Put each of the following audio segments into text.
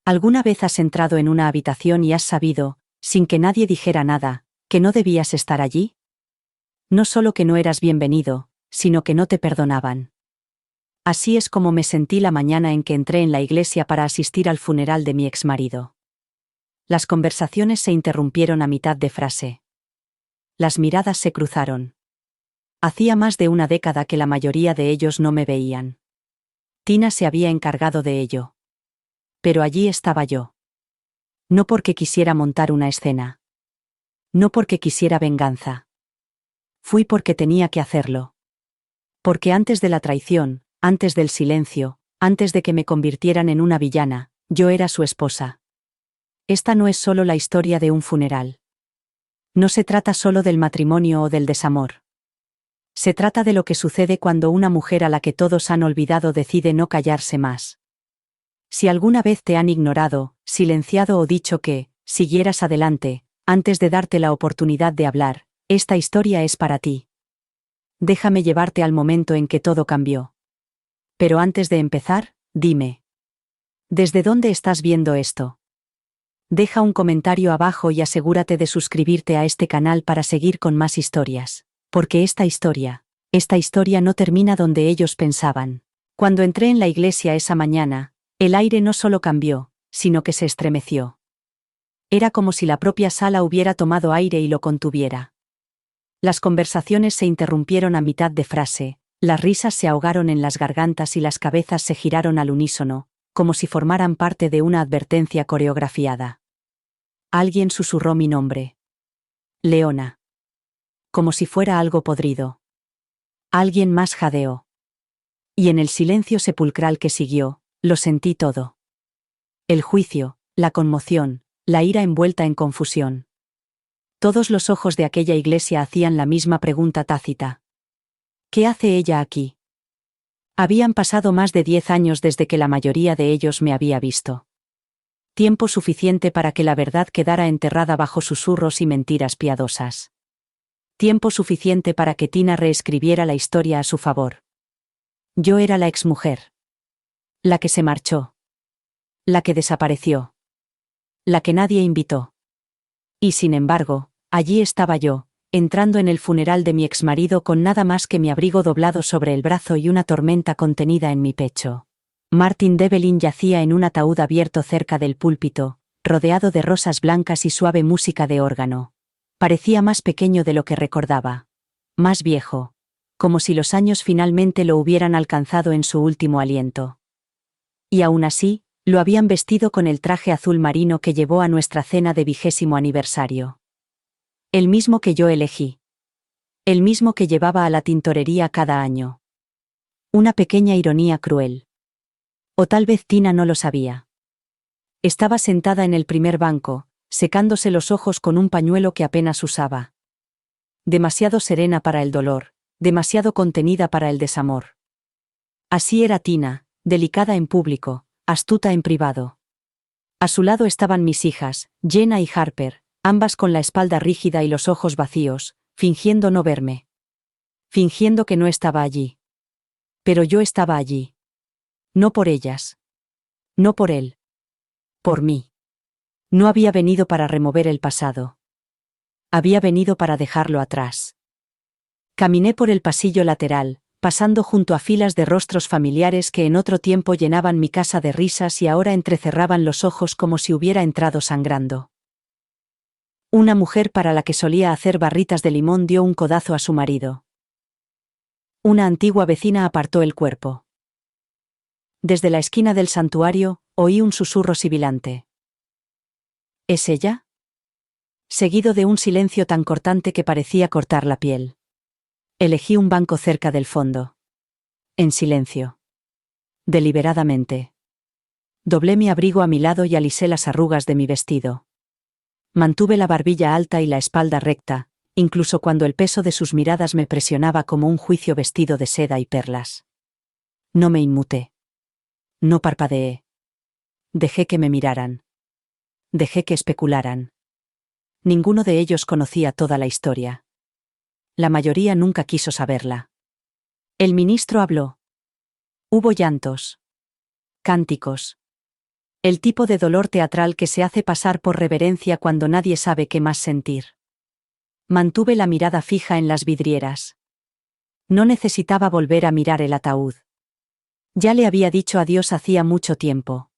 ¿Alguna vez has entrado en una habitación y has sabido, sin que nadie dijera nada, que no debías estar allí? No solo que no eras bienvenido, sino que no te perdonaban. Así es como me sentí la mañana en que entré en la iglesia para asistir al funeral de mi exmarido. Las conversaciones se interrumpieron a mitad de frase. Las miradas se cruzaron. Hacía más de una década que la mayoría de ellos no me veían. Tina se había encargado de ello. Pero allí estaba yo. No porque quisiera montar una escena. No porque quisiera venganza. Fui porque tenía que hacerlo. Porque antes de la traición, antes del silencio, antes de que me convirtieran en una villana, yo era su esposa. Esta no es solo la historia de un funeral. No se trata solo del matrimonio o del desamor. Se trata de lo que sucede cuando una mujer a la que todos han olvidado decide no callarse más. Si alguna vez te han ignorado, silenciado o dicho que, siguieras adelante, antes de darte la oportunidad de hablar, esta historia es para ti. Déjame llevarte al momento en que todo cambió. Pero antes de empezar, dime. ¿Desde dónde estás viendo esto? Deja un comentario abajo y asegúrate de suscribirte a este canal para seguir con más historias. Porque esta historia no termina donde ellos pensaban. Cuando entré en la iglesia esa mañana, el aire no solo cambió, sino que se estremeció. Era como si la propia sala hubiera tomado aire y lo contuviera. Las conversaciones se interrumpieron a mitad de frase, las risas se ahogaron en las gargantas y las cabezas se giraron al unísono, como si formaran parte de una advertencia coreografiada. Alguien susurró mi nombre. Leona. Como si fuera algo podrido. Alguien más jadeó. Y en el silencio sepulcral que siguió, lo sentí todo. El juicio, la conmoción, la ira envuelta en confusión. Todos los ojos de aquella iglesia hacían la misma pregunta tácita. ¿Qué hace ella aquí? Habían pasado más de 10 años desde que la mayoría de ellos me había visto. Tiempo suficiente para que la verdad quedara enterrada bajo susurros y mentiras piadosas. Tiempo suficiente para que Tina reescribiera la historia a su favor. Yo era la exmujer. La que se marchó. La que desapareció. La que nadie invitó. Y sin embargo, allí estaba yo, entrando en el funeral de mi exmarido con nada más que mi abrigo doblado sobre el brazo y una tormenta contenida en mi pecho. Martin Devlin yacía en un ataúd abierto cerca del púlpito, rodeado de rosas blancas y suave música de órgano. Parecía más pequeño de lo que recordaba. Más viejo. Como si los años finalmente lo hubieran alcanzado en su último aliento. Y aún así, lo habían vestido con el traje azul marino que llevó a nuestra cena de 20º aniversario. El mismo que yo elegí. El mismo que llevaba a la tintorería cada año. Una pequeña ironía cruel. O tal vez Tina no lo sabía. Estaba sentada en el primer banco, secándose los ojos con un pañuelo que apenas usaba. Demasiado serena para el dolor, demasiado contenida para el desamor. Así era Tina, delicada en público, astuta en privado. A su lado estaban mis hijas, Jenna y Harper, ambas con la espalda rígida y los ojos vacíos, fingiendo no verme. Fingiendo que no estaba allí. Pero yo estaba allí. No por ellas. No por él. Por mí. No había venido para remover el pasado. Había venido para dejarlo atrás. Caminé por el pasillo lateral, pasando junto a filas de rostros familiares que en otro tiempo llenaban mi casa de risas y ahora entrecerraban los ojos como si hubiera entrado sangrando. Una mujer para la que solía hacer barritas de limón dio un codazo a su marido. Una antigua vecina apartó el cuerpo. Desde la esquina del santuario, oí un susurro sibilante. ¿Es ella? Seguido de un silencio tan cortante que parecía cortar la piel. Elegí un banco cerca del fondo. En silencio. Deliberadamente. Doblé mi abrigo a mi lado y alisé las arrugas de mi vestido. Mantuve la barbilla alta y la espalda recta, incluso cuando el peso de sus miradas me presionaba como un juicio vestido de seda y perlas. No me inmuté. No parpadeé. Dejé que me miraran. Dejé que especularan. Ninguno de ellos conocía toda la historia. La mayoría nunca quiso saberla. El ministro habló. Hubo llantos. Cánticos. El tipo de dolor teatral que se hace pasar por reverencia cuando nadie sabe qué más sentir. Mantuve la mirada fija en las vidrieras. No necesitaba volver a mirar el ataúd. Ya le había dicho adiós hacía mucho tiempo.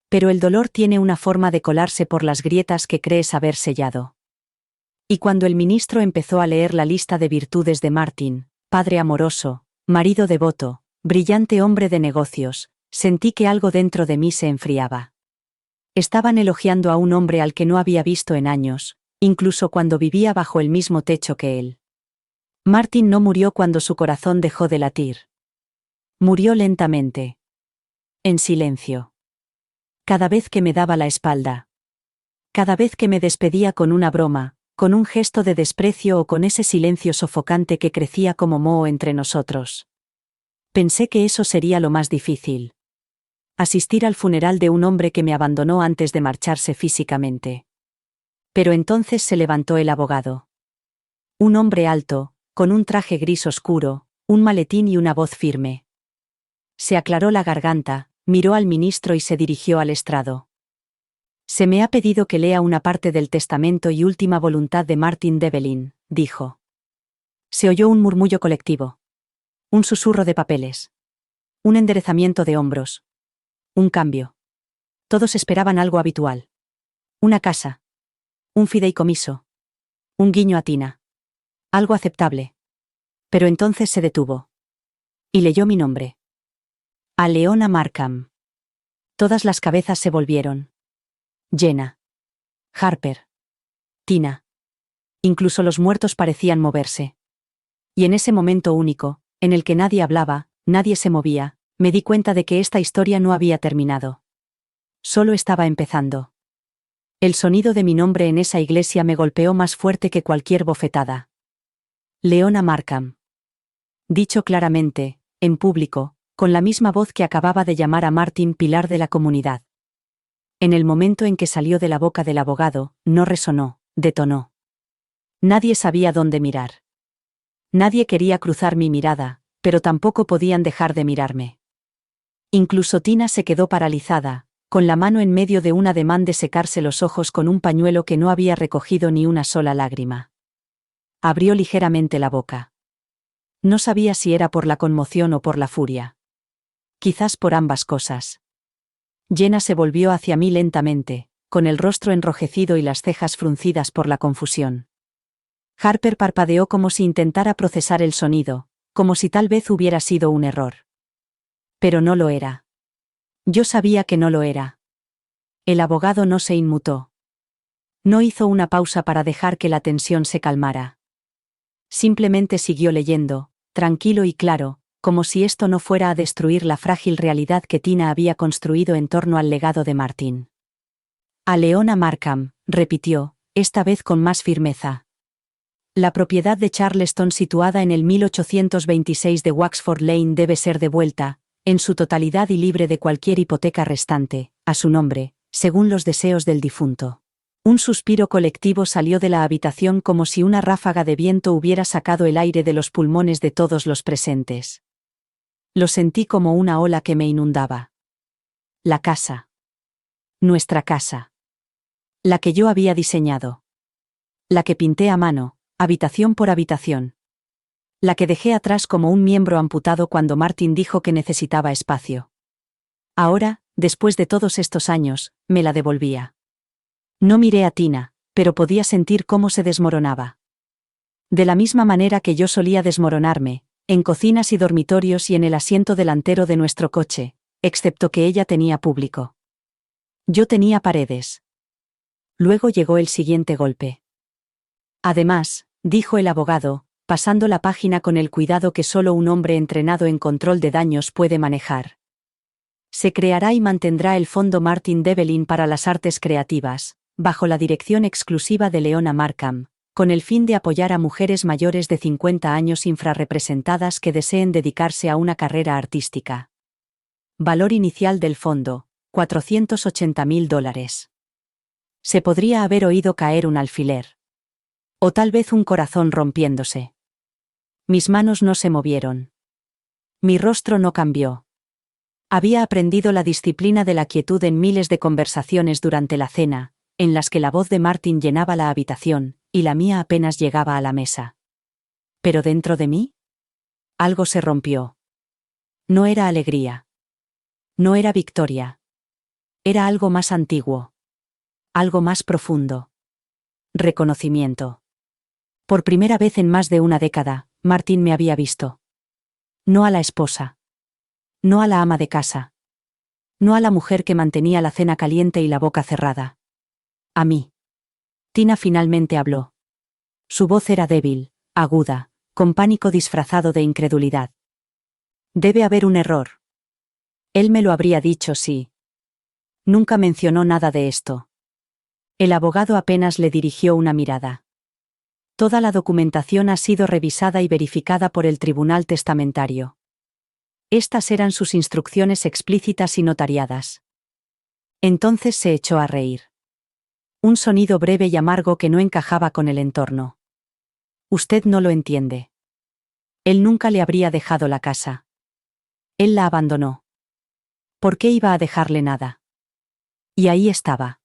Pero el dolor tiene una forma de colarse por las grietas que crees haber sellado. Y cuando el ministro empezó a leer la lista de virtudes de Martin, padre amoroso, marido devoto, brillante hombre de negocios, sentí que algo dentro de mí se enfriaba. Estaban elogiando a un hombre al que no había visto en años, incluso cuando vivía bajo el mismo techo que él. Martin no murió cuando su corazón dejó de latir. Murió lentamente. En silencio. Cada vez que me daba la espalda. Cada vez que me despedía con una broma, con un gesto de desprecio o con ese silencio sofocante que crecía como moho entre nosotros. Pensé que eso sería lo más difícil. Asistir al funeral de un hombre que me abandonó antes de marcharse físicamente. Pero entonces se levantó el abogado. Un hombre alto, con un traje gris oscuro, un maletín y una voz firme. Se aclaró la garganta, miró al ministro y se dirigió al estrado. Se me ha pedido que lea una parte del testamento y última voluntad de Martin Devlin, dijo. Se oyó un murmullo colectivo. Un susurro de papeles. Un enderezamiento de hombros. Un cambio. Todos esperaban algo habitual. Una casa. Un fideicomiso. Un guiño a Tina. Algo aceptable. Pero entonces se detuvo. Y leyó mi nombre. A Leona Markham. Todas las cabezas se volvieron. Jenna. Harper. Tina. Incluso los muertos parecían moverse. Y en ese momento único, en el que nadie hablaba, nadie se movía, me di cuenta de que esta historia no había terminado. Solo estaba empezando. El sonido de mi nombre en esa iglesia me golpeó más fuerte que cualquier bofetada. Leona Markham. Dicho claramente, en público, con la misma voz que acababa de llamar a Martin pilar de la comunidad. En el momento en que salió de la boca del abogado, no resonó, detonó. Nadie sabía dónde mirar. Nadie quería cruzar mi mirada, pero tampoco podían dejar de mirarme. Incluso Tina se quedó paralizada, con la mano en medio de un ademán de secarse los ojos con un pañuelo que no había recogido ni una sola lágrima. Abrió ligeramente la boca. No sabía si era por la conmoción o por la furia. Quizás por ambas cosas. Jenna se volvió hacia mí lentamente, con el rostro enrojecido y las cejas fruncidas por la confusión. Harper parpadeó como si intentara procesar el sonido, como si tal vez hubiera sido un error. Pero no lo era. Yo sabía que no lo era. El abogado no se inmutó. No hizo una pausa para dejar que la tensión se calmara. Simplemente siguió leyendo, tranquilo y claro, como si esto no fuera a destruir la frágil realidad que Tina había construido en torno al legado de Martin. A Leona Markham, repitió, esta vez con más firmeza. La propiedad de Charleston situada en el 1826 de Waxford Lane debe ser devuelta, en su totalidad y libre de cualquier hipoteca restante, a su nombre, según los deseos del difunto. Un suspiro colectivo salió de la habitación como si una ráfaga de viento hubiera sacado el aire de los pulmones de todos los presentes. Lo sentí como una ola que me inundaba. La casa. Nuestra casa. La que yo había diseñado. La que pinté a mano, habitación por habitación. La que dejé atrás como un miembro amputado cuando Martin dijo que necesitaba espacio. Ahora, después de todos estos años, me la devolvía. No miré a Tina, pero podía sentir cómo se desmoronaba. De la misma manera que yo solía desmoronarme, en cocinas y dormitorios y en el asiento delantero de nuestro coche, excepto que ella tenía público. Yo tenía paredes. Luego llegó el siguiente golpe. Además, dijo el abogado, pasando la página con el cuidado que solo un hombre entrenado en control de daños puede manejar. Se creará y mantendrá el Fondo Martin Devlin para las Artes Creativas, bajo la dirección exclusiva de Leona Markham, con el fin de apoyar a mujeres mayores de 50 años infrarrepresentadas que deseen dedicarse a una carrera artística. Valor inicial del fondo, $480.000. Se podría haber oído caer un alfiler. O tal vez un corazón rompiéndose. Mis manos no se movieron. Mi rostro no cambió. Había aprendido la disciplina de la quietud en miles de conversaciones durante la cena, en las que la voz de Martin llenaba la habitación, y la mía apenas llegaba a la mesa. Pero dentro de mí, algo se rompió. No era alegría. No era victoria. Era algo más antiguo. Algo más profundo. Reconocimiento. Por primera vez en más de una década, Martin me había visto. No a la esposa. No a la ama de casa. No a la mujer que mantenía la cena caliente y la boca cerrada. A mí. Tina finalmente habló. Su voz era débil, aguda, con pánico disfrazado de incredulidad. Debe haber un error. Él me lo habría dicho, sí. Nunca mencionó nada de esto. El abogado apenas le dirigió una mirada. Toda la documentación ha sido revisada y verificada por el Tribunal Testamentario. Estas eran sus instrucciones explícitas y notariadas. Entonces se echó a reír. Un sonido breve y amargo que no encajaba con el entorno. Usted no lo entiende. Él nunca le habría dejado la casa. Él la abandonó. ¿Por qué iba a dejarle nada? Y ahí estaba.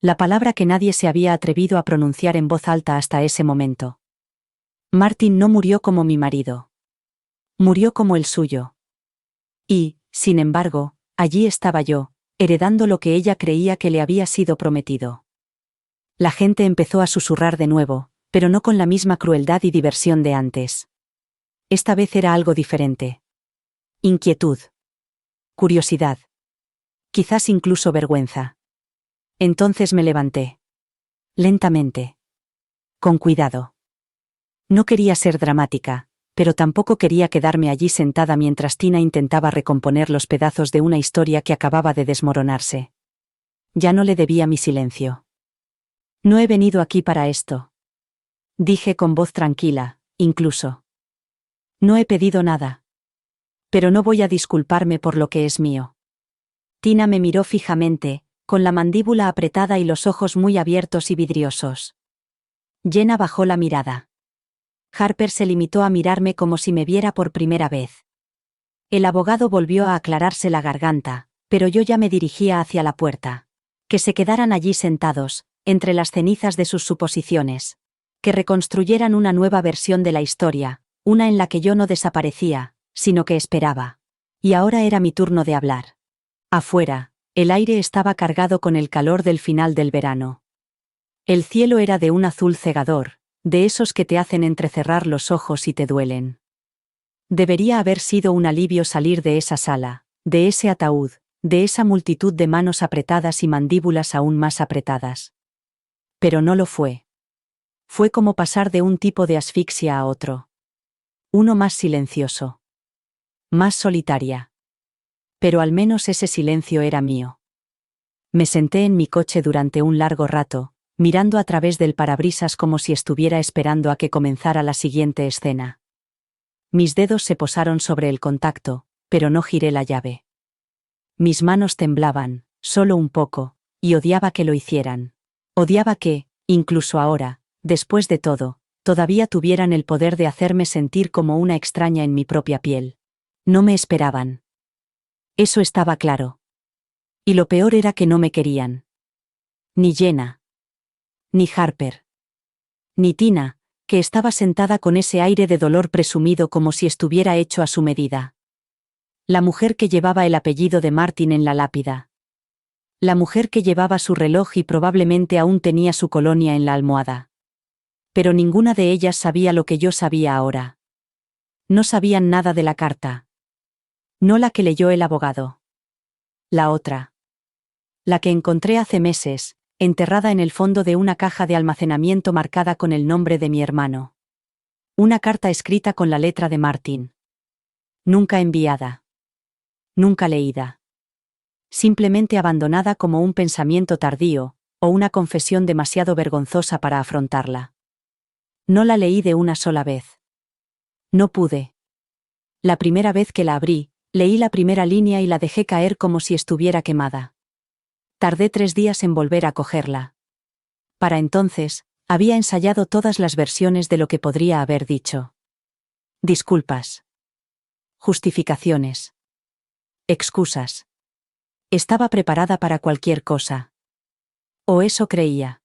La palabra que nadie se había atrevido a pronunciar en voz alta hasta ese momento. Martin no murió como mi marido. Murió como el suyo. Y, sin embargo, allí estaba yo, heredando lo que ella creía que le había sido prometido. La gente empezó a susurrar de nuevo, pero no con la misma crueldad y diversión de antes. Esta vez era algo diferente. Inquietud. Curiosidad. Quizás incluso vergüenza. Entonces me levanté. Lentamente. Con cuidado. No quería ser dramática, pero tampoco quería quedarme allí sentada mientras Tina intentaba recomponer los pedazos de una historia que acababa de desmoronarse. Ya no le debía mi silencio. No he venido aquí para esto. Dije con voz tranquila, incluso. No he pedido nada. Pero no voy a disculparme por lo que es mío. Tina me miró fijamente, con la mandíbula apretada y los ojos muy abiertos y vidriosos. Jenna bajó la mirada. Harper se limitó a mirarme como si me viera por primera vez. El abogado volvió a aclararse la garganta, pero yo ya me dirigía hacia la puerta. Que se quedaran allí sentados, entre las cenizas de sus suposiciones. Que reconstruyeran una nueva versión de la historia, una en la que yo no desaparecía, sino que esperaba. Y ahora era mi turno de hablar. Afuera, el aire estaba cargado con el calor del final del verano. El cielo era de un azul cegador, de esos que te hacen entrecerrar los ojos y te duelen. Debería haber sido un alivio salir de esa sala, de ese ataúd, de esa multitud de manos apretadas y mandíbulas aún más apretadas. Pero no lo fue. Fue como pasar de un tipo de asfixia a otro. Uno más silencioso. Más solitaria. Pero al menos ese silencio era mío. Me senté en mi coche durante un largo rato, mirando a través del parabrisas como si estuviera esperando a que comenzara la siguiente escena. Mis dedos se posaron sobre el contacto, pero no giré la llave. Mis manos temblaban, solo un poco, y odiaba que lo hicieran. Odiaba que, incluso ahora, después de todo, todavía tuvieran el poder de hacerme sentir como una extraña en mi propia piel. No me esperaban. Eso estaba claro. Y lo peor era que no me querían. Ni Jenna. Ni Harper. Ni Tina, que estaba sentada con ese aire de dolor presumido como si estuviera hecho a su medida. La mujer que llevaba el apellido de Martin en la lápida. La mujer que llevaba su reloj y probablemente aún tenía su colonia en la almohada. Pero ninguna de ellas sabía lo que yo sabía ahora. No sabían nada de la carta. No la que leyó el abogado. La otra. La que encontré hace meses, enterrada en el fondo de una caja de almacenamiento marcada con el nombre de mi hermano. Una carta escrita con la letra de Martin. Nunca enviada. Nunca leída. Simplemente abandonada como un pensamiento tardío, o una confesión demasiado vergonzosa para afrontarla. No la leí de una sola vez. No pude. La primera vez que la abrí, leí la primera línea y la dejé caer como si estuviera quemada. Tardé 3 días en volver a cogerla. Para entonces, había ensayado todas las versiones de lo que podría haber dicho. Disculpas. Justificaciones. Excusas. Estaba preparada para cualquier cosa. O eso creía.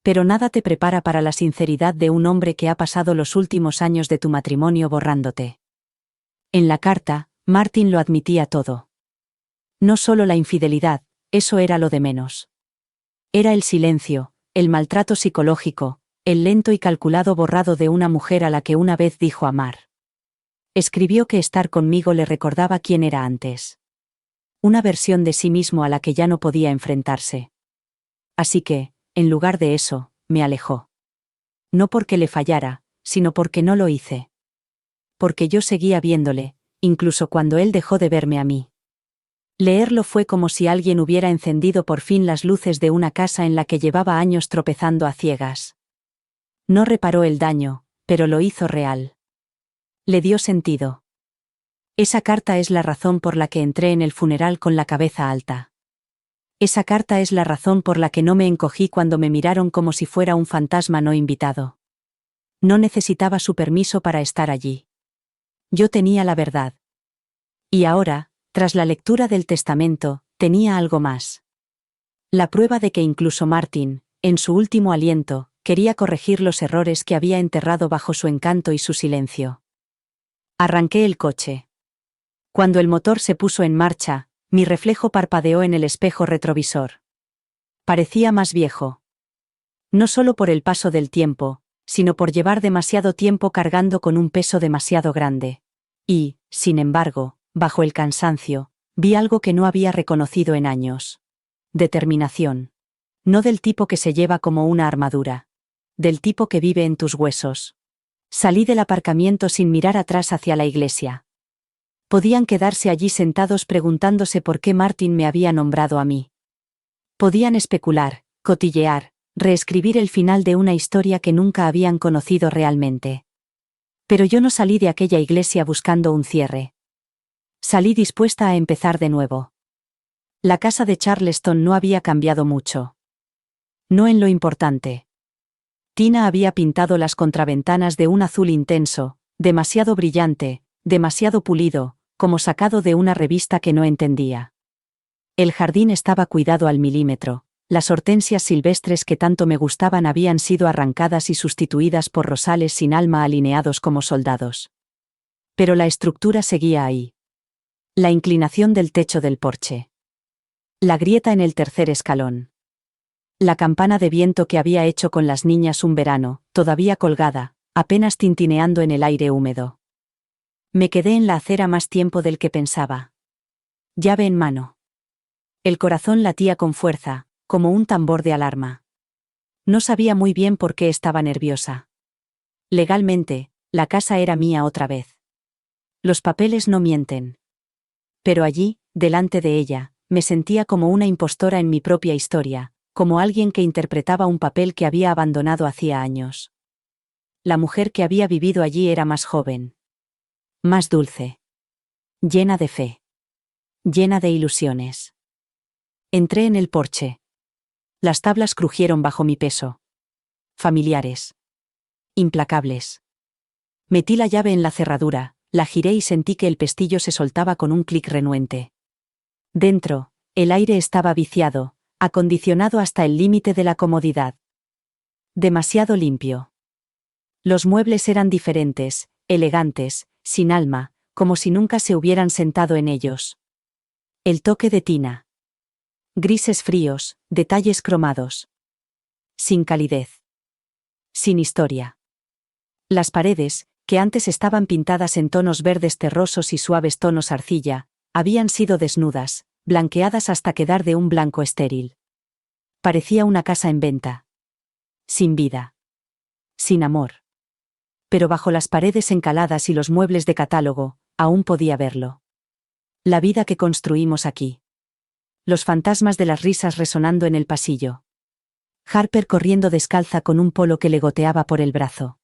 Pero nada te prepara para la sinceridad de un hombre que ha pasado los últimos años de tu matrimonio borrándote. En la carta, Martin lo admitía todo. No solo la infidelidad, eso era lo de menos. Era el silencio, el maltrato psicológico, el lento y calculado borrado de una mujer a la que una vez dijo amar. Escribió que estar conmigo le recordaba quién era antes. Una versión de sí mismo a la que ya no podía enfrentarse. Así que, en lugar de eso, me alejó. No porque le fallara, sino porque no lo hice. Porque yo seguía viéndole, incluso cuando él dejó de verme a mí. Leerlo fue como si alguien hubiera encendido por fin las luces de una casa en la que llevaba años tropezando a ciegas. No reparó el daño, pero lo hizo real. Le dio sentido. Esa carta es la razón por la que entré en el funeral con la cabeza alta. Esa carta es la razón por la que no me encogí cuando me miraron como si fuera un fantasma no invitado. No necesitaba su permiso para estar allí. Yo tenía la verdad. Y ahora, tras la lectura del testamento, tenía algo más. La prueba de que incluso Martin, en su último aliento, quería corregir los errores que había enterrado bajo su encanto y su silencio. Arranqué el coche. Cuando el motor se puso en marcha, mi reflejo parpadeó en el espejo retrovisor. Parecía más viejo. No solo por el paso del tiempo, sino por llevar demasiado tiempo cargando con un peso demasiado grande. Y, sin embargo, bajo el cansancio, vi algo que no había reconocido en años. Determinación. No del tipo que se lleva como una armadura. Del tipo que vive en tus huesos. Salí del aparcamiento sin mirar atrás hacia la iglesia. Podían quedarse allí sentados preguntándose por qué Martin me había nombrado a mí. Podían especular, cotillear, reescribir el final de una historia que nunca habían conocido realmente. Pero yo no salí de aquella iglesia buscando un cierre. Salí dispuesta a empezar de nuevo. La casa de Charleston no había cambiado mucho. No en lo importante. Tina había pintado las contraventanas de un azul intenso, demasiado brillante, demasiado pulido, como sacado de una revista que no entendía. El jardín estaba cuidado al milímetro, las hortensias silvestres que tanto me gustaban habían sido arrancadas y sustituidas por rosales sin alma alineados como soldados. Pero la estructura seguía ahí. La inclinación del techo del porche. La grieta en el tercer escalón. La campana de viento que había hecho con las niñas un verano, todavía colgada, apenas tintineando en el aire húmedo. Me quedé en la acera más tiempo del que pensaba. Llave en mano. El corazón latía con fuerza, como un tambor de alarma. No sabía muy bien por qué estaba nerviosa. Legalmente, la casa era mía otra vez. Los papeles no mienten. Pero allí, delante de ella, me sentía como una impostora en mi propia historia, como alguien que interpretaba un papel que había abandonado hacía años. La mujer que había vivido allí era más joven. Más dulce. Llena de fe. Llena de ilusiones. Entré en el porche. Las tablas crujieron bajo mi peso. Familiares. Implacables. Metí la llave en la cerradura, la giré y sentí que el pestillo se soltaba con un clic renuente. Dentro, el aire estaba viciado, acondicionado hasta el límite de la comodidad. Demasiado limpio. Los muebles eran diferentes, elegantes, sin alma, como si nunca se hubieran sentado en ellos. El toque de Tina. Grises fríos, detalles cromados. Sin calidez. Sin historia. Las paredes, que antes estaban pintadas en tonos verdes terrosos y suaves tonos arcilla, habían sido desnudas, blanqueadas hasta quedar de un blanco estéril. Parecía una casa en venta. Sin vida. Sin amor. Pero bajo las paredes encaladas y los muebles de catálogo, aún podía verlo. La vida que construimos aquí. Los fantasmas de las risas resonando en el pasillo. Harper corriendo descalza con un polo que le goteaba por el brazo.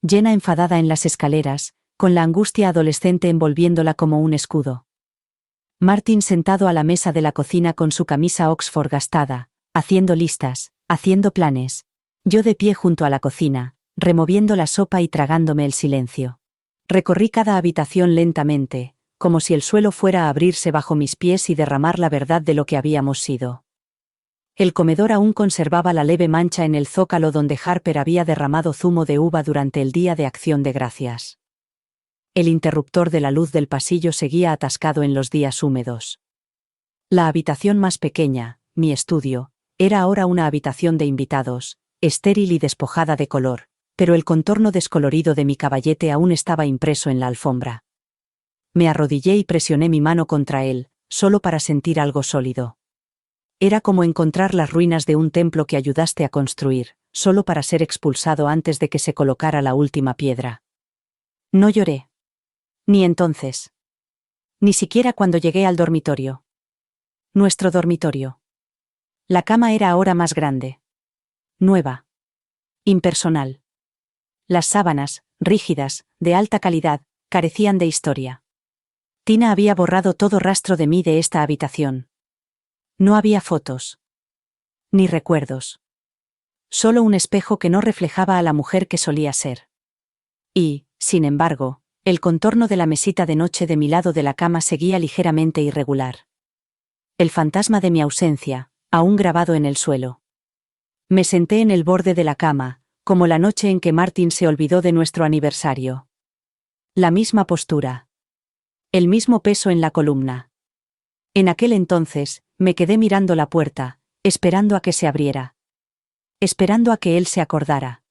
Jenna enfadada en las escaleras, con la angustia adolescente envolviéndola como un escudo. Martin sentado a la mesa de la cocina con su camisa Oxford gastada, haciendo listas, haciendo planes. Yo de pie junto a la cocina, removiendo la sopa y tragándome el silencio. Recorrí cada habitación lentamente, como si el suelo fuera a abrirse bajo mis pies y derramar la verdad de lo que habíamos sido. El comedor aún conservaba la leve mancha en el zócalo donde Harper había derramado zumo de uva durante el Día de Acción de Gracias. El interruptor de la luz del pasillo seguía atascado en los días húmedos. La habitación más pequeña, mi estudio, era ahora una habitación de invitados, estéril y despojada de color, pero el contorno descolorido de mi caballete aún estaba impreso en la alfombra. Me arrodillé y presioné mi mano contra él, solo para sentir algo sólido. Era como encontrar las ruinas de un templo que ayudaste a construir, solo para ser expulsado antes de que se colocara la última piedra. No lloré. Ni entonces. Ni siquiera cuando llegué al dormitorio. Nuestro dormitorio. La cama era ahora más grande. Nueva. Impersonal. Las sábanas, rígidas, de alta calidad, carecían de historia. Tina había borrado todo rastro de mí de esta habitación. No había fotos. Ni recuerdos. Solo un espejo que no reflejaba a la mujer que solía ser. Y, sin embargo, el contorno de la mesita de noche de mi lado de la cama seguía ligeramente irregular. El fantasma de mi ausencia, aún grabado en el suelo. Me senté en el borde de la cama, como la noche en que Martin se olvidó de nuestro aniversario. La misma postura. El mismo peso en la columna. En aquel entonces, me quedé mirando la puerta, esperando a que se abriera. Esperando a que él se acordara.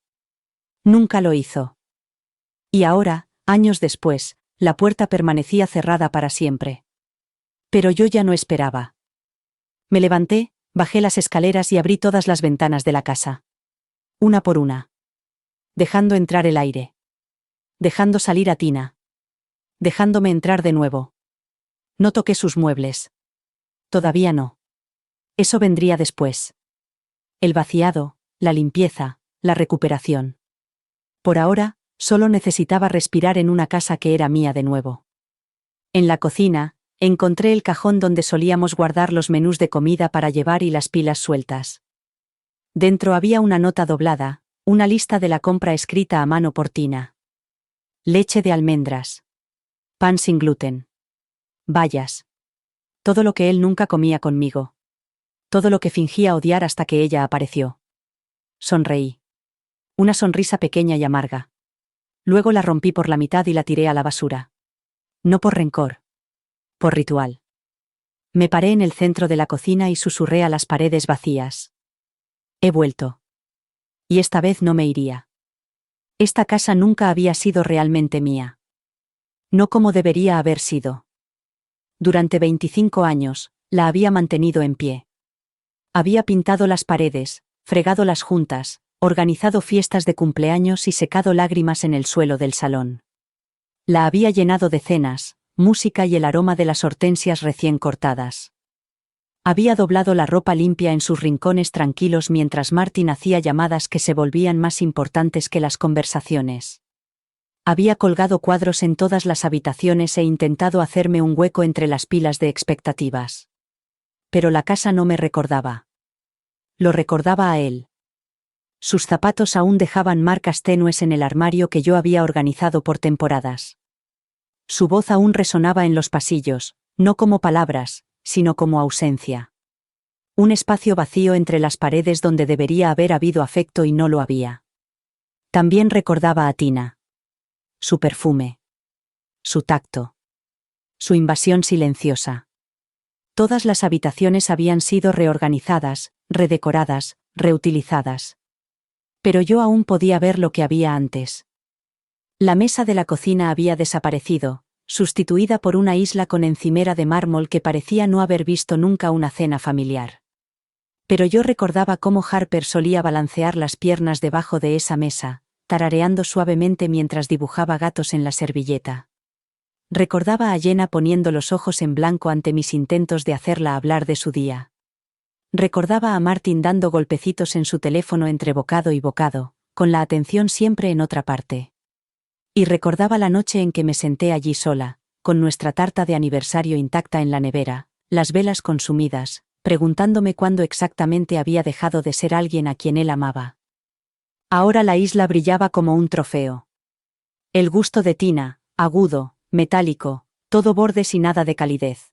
Nunca lo hizo. Y ahora, años después, la puerta permanecía cerrada para siempre. Pero yo ya no esperaba. Me levanté, bajé las escaleras y abrí todas las ventanas de la casa. Una por una. Dejando entrar el aire. Dejando salir a Tina. Dejándome entrar de nuevo. No toqué sus muebles. Todavía no. Eso vendría después. El vaciado, la limpieza, la recuperación. Por ahora, solo necesitaba respirar en una casa que era mía de nuevo. En la cocina, encontré el cajón donde solíamos guardar los menús de comida para llevar y las pilas sueltas. Dentro había una nota doblada, una lista de la compra escrita a mano por Tina. Leche de almendras. Pan sin gluten. Bayas. Todo lo que él nunca comía conmigo. Todo lo que fingía odiar hasta que ella apareció. Sonreí. Una sonrisa pequeña y amarga. Luego la rompí por la mitad y la tiré a la basura. No por rencor. Por ritual. Me paré en el centro de la cocina y susurré a las paredes vacías. He vuelto. Y esta vez no me iría. Esta casa nunca había sido realmente mía. No como debería haber sido. Durante 25 años, la había mantenido en pie. Había pintado las paredes, fregado las juntas, organizado fiestas de cumpleaños y secado lágrimas en el suelo del salón. La había llenado de cenas, música y el aroma de las hortensias recién cortadas. Había doblado la ropa limpia en sus rincones tranquilos mientras Martin hacía llamadas que se volvían más importantes que las conversaciones. Había colgado cuadros en todas las habitaciones e intentado hacerme un hueco entre las pilas de expectativas. Pero la casa no me recordaba. Lo recordaba a él. Sus zapatos aún dejaban marcas tenues en el armario que yo había organizado por temporadas. Su voz aún resonaba en los pasillos, no como palabras, sino como ausencia. Un espacio vacío entre las paredes donde debería haber habido afecto y no lo había. También recordaba a Tina. Su perfume. Su tacto. Su invasión silenciosa. Todas las habitaciones habían sido reorganizadas, redecoradas, reutilizadas. Pero yo aún podía ver lo que había antes. La mesa de la cocina había desaparecido, sustituida por una isla con encimera de mármol que parecía no haber visto nunca una cena familiar. Pero yo recordaba cómo Harper solía balancear las piernas debajo de esa mesa, tarareando suavemente mientras dibujaba gatos en la servilleta. Recordaba a Jenna poniendo los ojos en blanco ante mis intentos de hacerla hablar de su día. Recordaba a Martin dando golpecitos en su teléfono entre bocado y bocado, con la atención siempre en otra parte. Y recordaba la noche en que me senté allí sola, con nuestra tarta de aniversario intacta en la nevera, las velas consumidas, preguntándome cuándo exactamente había dejado de ser alguien a quien él amaba. Ahora la isla brillaba como un trofeo. El gusto de Tina, agudo, metálico, Todo bordes y nada de calidez.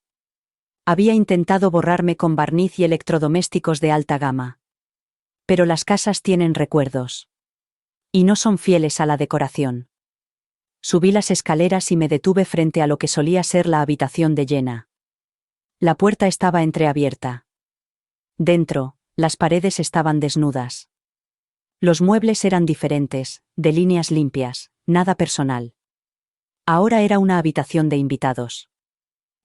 Había intentado borrarme con barniz y electrodomésticos de alta gama. Pero las casas tienen recuerdos. Y no son fieles a la decoración. Subí las escaleras y me detuve frente a lo que solía ser la habitación de Jenna. La puerta estaba entreabierta. Dentro, las paredes estaban desnudas. Los muebles eran diferentes, de líneas limpias, nada personal. Ahora era una habitación de invitados.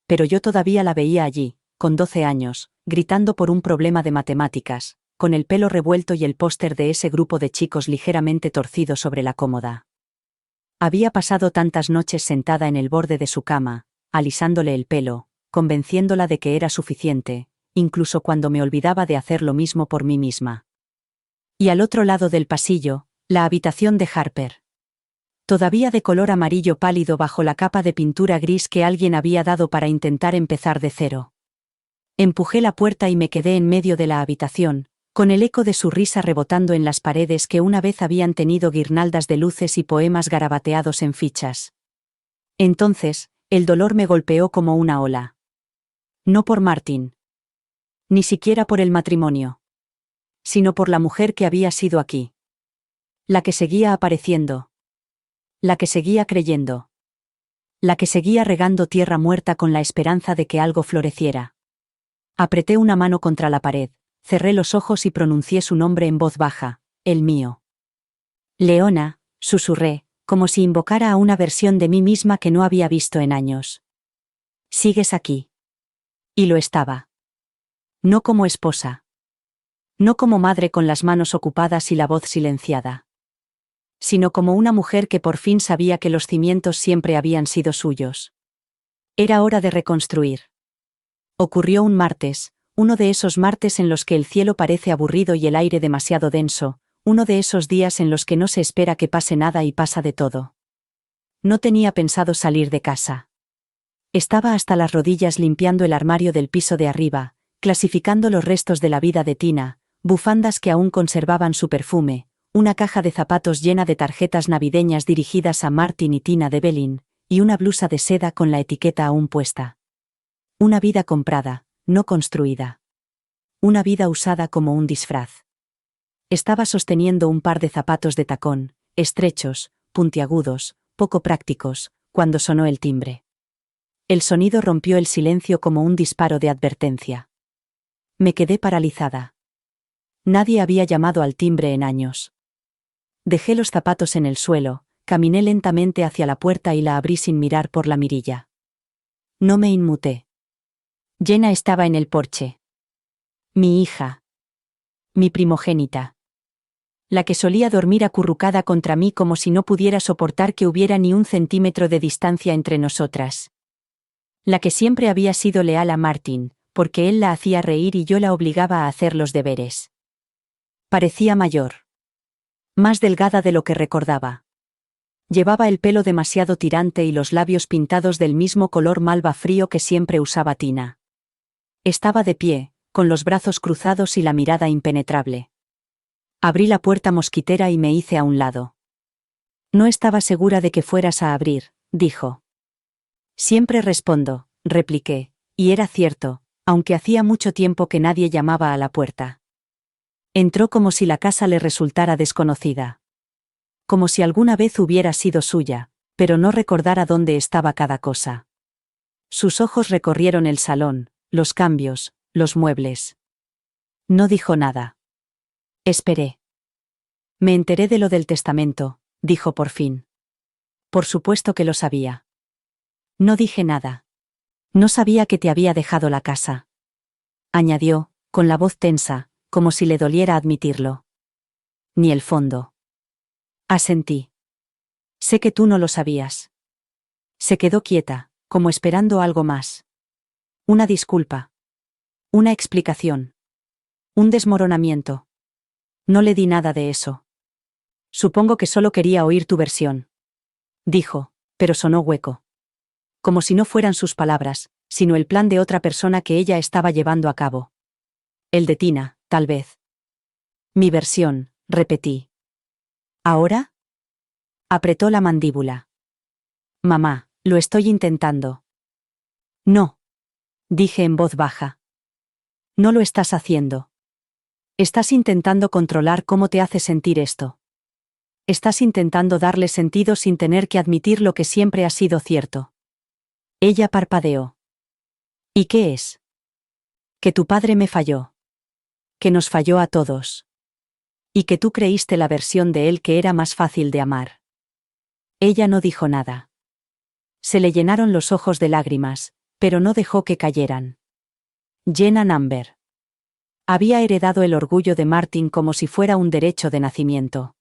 Pero yo todavía la veía allí, con 12 años, gritando por un problema de matemáticas, con el pelo revuelto y el póster de ese grupo de chicos ligeramente torcido sobre la cómoda. Había pasado tantas noches sentada en el borde de su cama, alisándole el pelo, convenciéndola de que era suficiente, incluso cuando me olvidaba de hacer lo mismo por mí misma. Y al otro lado del pasillo, la habitación de Harper. Todavía de color amarillo pálido bajo la capa de pintura gris que alguien había dado para intentar empezar de cero. Empujé la puerta y me quedé en medio de la habitación, con el eco de su risa rebotando en las paredes que una vez habían tenido guirnaldas de luces y poemas garabateados en fichas. Entonces, el dolor me golpeó como una ola. No por Martin. Ni siquiera por el matrimonio. Sino por la mujer que había sido aquí. La que seguía apareciendo. La que seguía creyendo. La que seguía regando tierra muerta con la esperanza de que algo floreciera. Apreté una mano contra la pared, cerré los ojos y pronuncié su nombre en voz baja, el mío. Leona, susurré, como si invocara a una versión de mí misma que no había visto en años. Sigues aquí. Y lo estaba. No como esposa. No como madre con las manos ocupadas y la voz silenciada. Sino como una mujer que por fin sabía que los cimientos siempre habían sido suyos. Era hora de reconstruir. Ocurrió un martes, uno de esos martes en los que el cielo parece aburrido y el aire demasiado denso, uno de esos días en los que no se espera que pase nada y pasa de todo. No tenía pensado salir de casa. Estaba hasta las rodillas limpiando el armario del piso de arriba, clasificando los restos de la vida de Tina, bufandas que aún conservaban su perfume, una caja de zapatos llena de tarjetas navideñas dirigidas a Martin y Tina de Belin, y una blusa de seda con la etiqueta aún puesta. Una vida comprada, no construida. Una vida usada como un disfraz. Estaba sosteniendo un par de zapatos de tacón, estrechos, puntiagudos, poco prácticos, cuando sonó el timbre. El sonido rompió el silencio como un disparo de advertencia. Me quedé paralizada. Nadie había llamado al timbre en años. Dejé los zapatos en el suelo, caminé lentamente hacia la puerta y la abrí sin mirar por la mirilla. No me inmuté. Jenna estaba en el porche. Mi hija. Mi primogénita. La que solía dormir acurrucada contra mí como si no pudiera soportar que hubiera ni un centímetro de distancia entre nosotras. La que siempre había sido leal a Martin, porque él la hacía reír y yo la obligaba a hacer los deberes. Parecía mayor. Más delgada de lo que recordaba. Llevaba el pelo demasiado tirante y los labios pintados del mismo color malva frío que siempre usaba Tina. Estaba de pie, con los brazos cruzados y la mirada impenetrable. Abrí la puerta mosquitera y me hice a un lado. No estaba segura de que fueras a abrir, dijo. Siempre respondo, repliqué, y era cierto, aunque hacía mucho tiempo que nadie llamaba a la puerta. Entró como si la casa le resultara desconocida. Como si alguna vez hubiera sido suya, pero no recordara dónde estaba cada cosa. Sus ojos recorrieron el salón, los cambios, los muebles. No dijo nada. Esperé. Me enteré de lo del testamento, dijo por fin. Por supuesto que lo sabía. No dije nada. No sabía que te había dejado la casa. Añadió, con la voz tensa, como si le doliera admitirlo. Ni el fondo. Asentí. Sé que tú no lo sabías. Se quedó quieta, como esperando algo más. Una disculpa. Una explicación. Un desmoronamiento. No le di nada de eso. Supongo que solo quería oír tu versión. Dijo, pero sonó hueco. Como si no fueran sus palabras, sino el plan de otra persona que ella estaba llevando a cabo. El de Tina, tal vez. Mi versión, repetí. ¿Ahora? Apretó la mandíbula. Mamá, lo estoy intentando. No, dije en voz baja. No lo estás haciendo. Estás intentando controlar cómo te hace sentir esto. Estás intentando darle sentido sin tener que admitir lo que siempre ha sido cierto. Ella parpadeó. ¿Y qué es? Que tu padre me falló. Que nos falló a todos. Y que tú creíste la versión de él que era más fácil de amar. Ella no dijo nada. Se le llenaron los ojos de lágrimas, pero no dejó que cayeran. Jenna Number. Había heredado el orgullo de Martin como si fuera un derecho de nacimiento.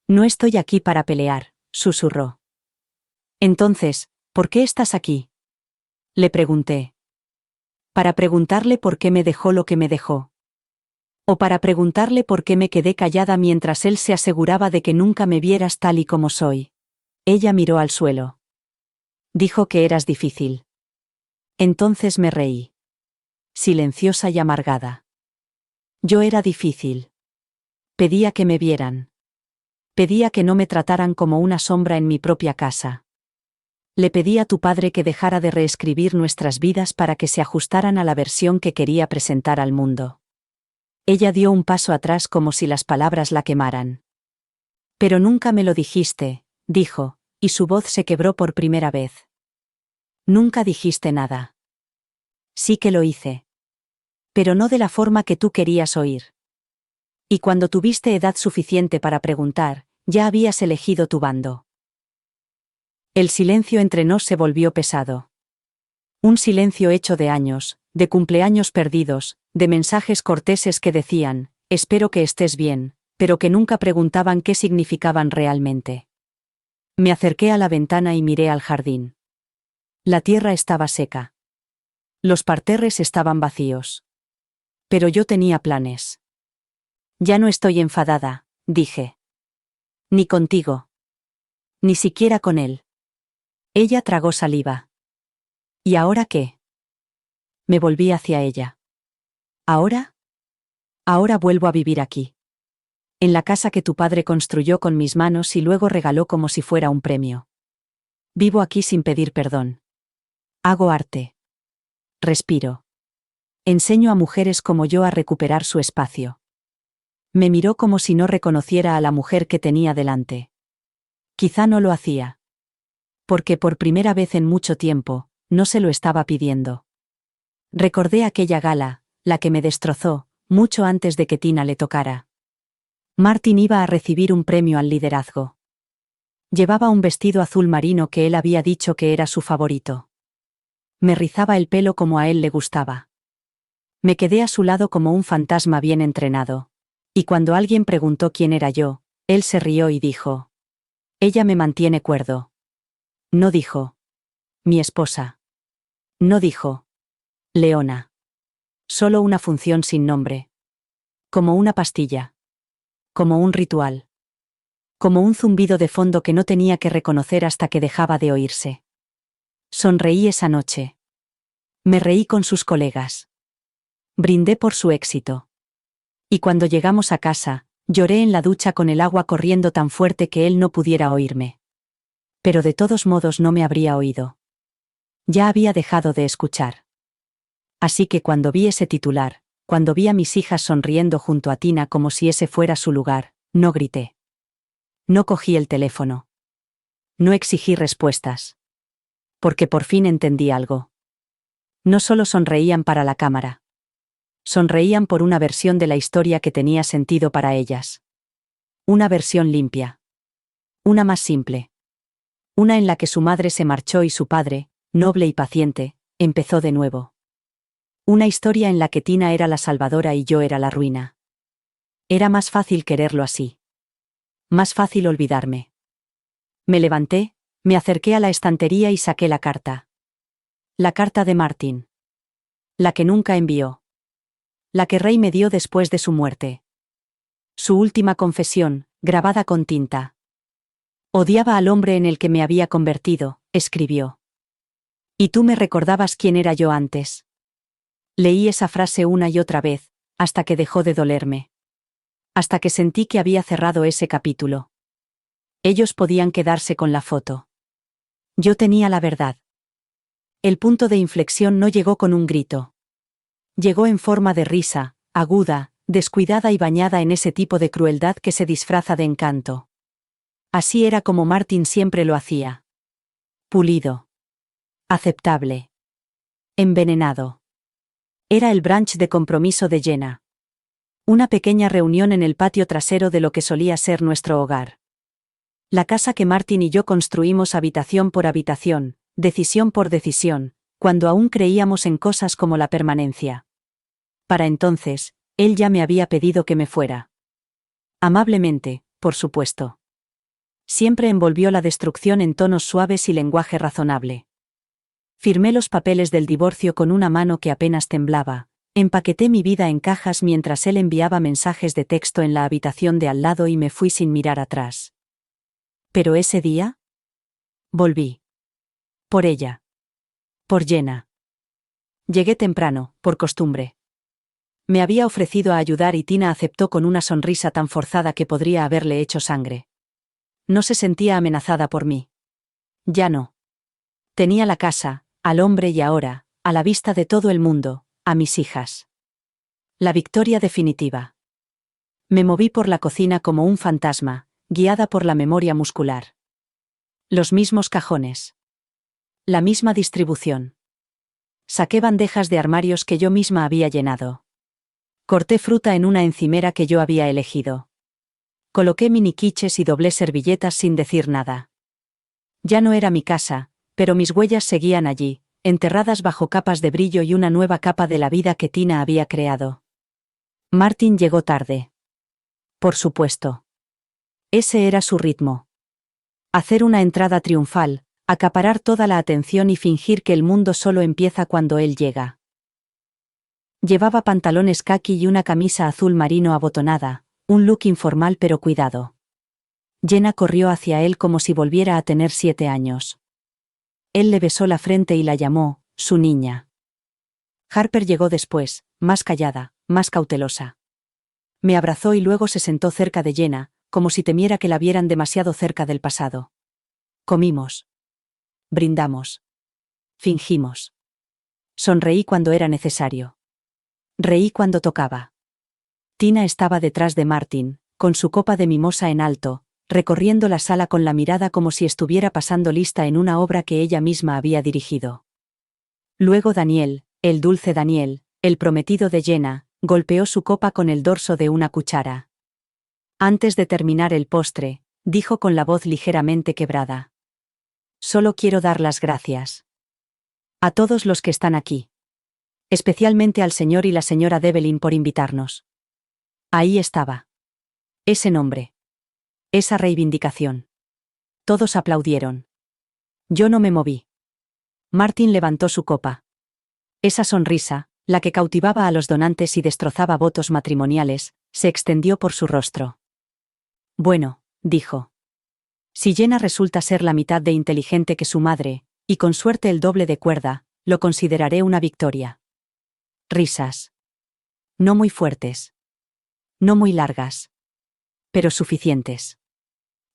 No estoy aquí para pelear, susurró. Entonces, ¿por qué estás aquí? Le pregunté. Para preguntarle por qué me dejó lo que me dejó. O para preguntarle por qué me quedé callada mientras él se aseguraba de que nunca me vieras tal y como soy. Ella miró al suelo. Dijo que eras difícil. Entonces me reí. Silenciosa y amargada. Yo era difícil. Pedía que me vieran. Pedía que no me trataran como una sombra en mi propia casa. Le pedí a tu padre que dejara de reescribir nuestras vidas para que se ajustaran a la versión que quería presentar al mundo. Ella dio un paso atrás como si las palabras la quemaran. Pero nunca me lo dijiste, dijo, y su voz se quebró por primera vez. Nunca dijiste nada. Sí que lo hice. Pero no de la forma que tú querías oír. Y cuando tuviste edad suficiente para preguntar, ya habías elegido tu bando. El silencio entre nos se volvió pesado. Un silencio hecho de años, de cumpleaños perdidos, de mensajes corteses que decían, espero que estés bien, pero que nunca preguntaban qué significaban realmente. Me acerqué a la ventana y miré al jardín. La tierra estaba seca. Los parterres estaban vacíos. Pero yo tenía planes. Ya no estoy enfadada, dije. Ni contigo. Ni siquiera con él. Ella tragó saliva. ¿Y ahora qué? Me volví hacia ella. ¿Ahora? Ahora vuelvo a vivir aquí. En la casa que tu padre construyó con mis manos y luego regaló como si fuera un premio. Vivo aquí sin pedir perdón. Hago arte. Respiro. Enseño a mujeres como yo a recuperar su espacio. Me miró como si no reconociera a la mujer que tenía delante. Quizá no lo hacía. Porque por primera vez en mucho tiempo, no se lo estaba pidiendo. Recordé aquella gala, la que me destrozó, mucho antes de que Tina le tocara. Martin iba a recibir un premio al liderazgo. Llevaba un vestido azul marino que él había dicho que era su favorito. Me rizaba el pelo como a él le gustaba. Me quedé a su lado como un fantasma bien entrenado. Y cuando alguien preguntó quién era yo, él se rió y dijo: ella me mantiene cuerdo. No dijo: mi esposa. No dijo: Leona. Solo una función sin nombre. Como una pastilla. Como un ritual. Como un zumbido de fondo que no tenía que reconocer hasta que dejaba de oírse. Sonreí esa noche. Me reí con sus colegas. Brindé por su éxito. Y cuando llegamos a casa, lloré en la ducha con el agua corriendo tan fuerte que él no pudiera oírme. Pero de todos modos no me habría oído. Ya había dejado de escuchar. Así que cuando vi ese titular, cuando vi a mis hijas sonriendo junto a Tina como si ese fuera su lugar, no grité. No cogí el teléfono. No exigí respuestas. Porque por fin entendí algo. No solo sonreían para la cámara. Sonreían por una versión de la historia que tenía sentido para ellas. Una versión limpia. Una más simple. Una en la que su madre se marchó y su padre, noble y paciente, empezó de nuevo. Una historia en la que Tina era la salvadora y yo era la ruina. Era más fácil quererlo así. Más fácil olvidarme. Me levanté, me acerqué a la estantería y saqué la carta. La carta de Martin. La que nunca envió. La que Rey me dio después de su muerte. Su última confesión, grabada con tinta. Odiaba al hombre en el que me había convertido, escribió. Y tú me recordabas quién era yo antes. Leí esa frase una y otra vez, hasta que dejó de dolerme. Hasta que sentí que había cerrado ese capítulo. Ellos podían quedarse con la foto. Yo tenía la verdad. El punto de inflexión no llegó con un grito. Llegó en forma de risa, aguda, descuidada y bañada en ese tipo de crueldad que se disfraza de encanto. Así era como Martin siempre lo hacía. Pulido. Aceptable. Envenenado. Era el brunch de compromiso de Jenna. Una pequeña reunión en el patio trasero de lo que solía ser nuestro hogar. La casa que Martin y yo construimos habitación por habitación, decisión por decisión, cuando aún creíamos en cosas como la permanencia. Para entonces, él ya me había pedido que me fuera. Amablemente, por supuesto. Siempre envolvió la destrucción en tonos suaves y lenguaje razonable. Firmé los papeles del divorcio con una mano que apenas temblaba, empaqueté mi vida en cajas mientras él enviaba mensajes de texto en la habitación de al lado y me fui sin mirar atrás. Pero ese día, volví. Por ella. Por Jenna. Llegué temprano, por costumbre. Me había ofrecido a ayudar y Tina aceptó con una sonrisa tan forzada que podría haberle hecho sangre. No se sentía amenazada por mí. Ya no. Tenía la casa, al hombre y ahora, a la vista de todo el mundo, a mis hijas. La victoria definitiva. Me moví por la cocina como un fantasma, guiada por la memoria muscular. Los mismos cajones. La misma distribución. Saqué bandejas de armarios que yo misma había llenado. Corté fruta en una encimera que yo había elegido. Coloqué miniquiches y doblé servilletas sin decir nada. Ya no era mi casa, pero mis huellas seguían allí, enterradas bajo capas de brillo y una nueva capa de la vida que Tina había creado. Martin llegó tarde. Por supuesto. Ese era su ritmo. Hacer una entrada triunfal, acaparar toda la atención y fingir que el mundo solo empieza cuando él llega. Llevaba pantalones caqui y una camisa azul marino abotonada, un look informal pero cuidado. Jenna corrió hacia él como si volviera a tener 7 años. Él le besó la frente y la llamó, su niña. Harper llegó después, más callada, más cautelosa. Me abrazó y luego se sentó cerca de Jenna, como si temiera que la vieran demasiado cerca del pasado. Comimos. Brindamos. Fingimos. Sonreí cuando era necesario. Reí cuando tocaba. Tina estaba detrás de Martin, con su copa de mimosa en alto, recorriendo la sala con la mirada como si estuviera pasando lista en una obra que ella misma había dirigido. Luego Daniel, el dulce Daniel, el prometido de Jenna, golpeó su copa con el dorso de una cuchara. Antes de terminar el postre, dijo con la voz ligeramente quebrada. Solo quiero dar las gracias. A todos los que están aquí. Especialmente al señor y la señora Devlin por invitarnos. Ahí estaba. Ese nombre. Esa reivindicación. Todos aplaudieron. Yo no me moví. Martin levantó su copa. Esa sonrisa, la que cautivaba a los donantes y destrozaba votos matrimoniales, se extendió por su rostro. Bueno, dijo. Si Jenna resulta ser la mitad de inteligente que su madre, y con suerte el doble de cuerda, lo consideraré una victoria. Risas. No muy fuertes. No muy largas. Pero suficientes.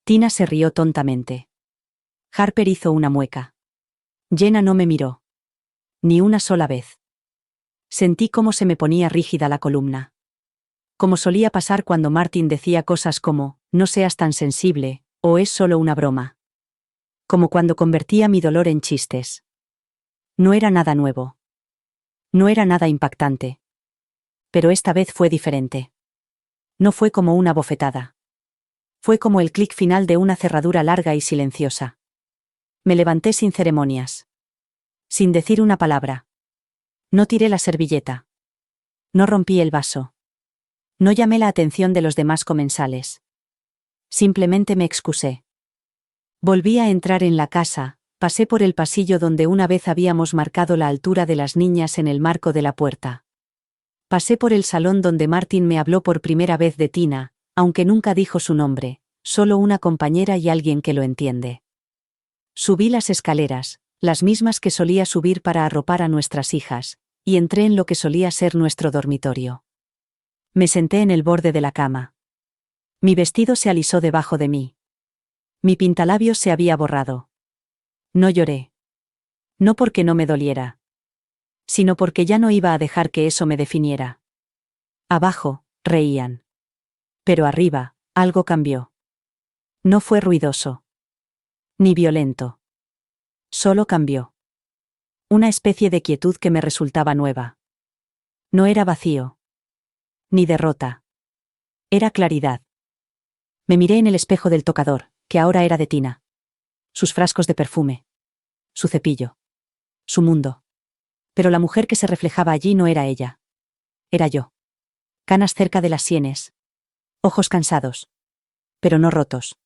Tina se rió tontamente. Harper hizo una mueca. Jenna no me miró. Ni una sola vez. Sentí cómo se me ponía rígida la columna. Como solía pasar cuando Martin decía cosas como, no seas tan sensible, o es solo una broma. Como cuando convertía mi dolor en chistes. No era nada nuevo. No era nada impactante. Pero esta vez fue diferente. No fue como una bofetada. Fue como el clic final de una cerradura larga y silenciosa. Me levanté sin ceremonias. Sin decir una palabra. No tiré la servilleta. No rompí el vaso. No llamé la atención de los demás comensales. Simplemente me excusé. Volví a entrar en la casa, pasé por el pasillo donde una vez habíamos marcado la altura de las niñas en el marco de la puerta. Pasé por el salón donde Martin me habló por primera vez de Tina, aunque nunca dijo su nombre, solo una compañera y alguien que lo entiende. Subí las escaleras, las mismas que solía subir para arropar a nuestras hijas, y entré en lo que solía ser nuestro dormitorio. Me senté en el borde de la cama. Mi vestido se alisó debajo de mí. Mi pintalabios se había borrado. No lloré. No porque no me doliera, sino porque ya no iba a dejar que eso me definiera. Abajo, reían. Pero arriba, algo cambió. No fue ruidoso. Ni violento. Solo cambió. Una especie de quietud que me resultaba nueva. No era vacío. Ni derrota. Era claridad. Me miré en el espejo del tocador, que ahora era de tina. Sus frascos de perfume. Su cepillo. Su mundo. Pero la mujer que se reflejaba allí no era ella. Era yo. Canas cerca de las sienes. Ojos cansados. Pero no rotos.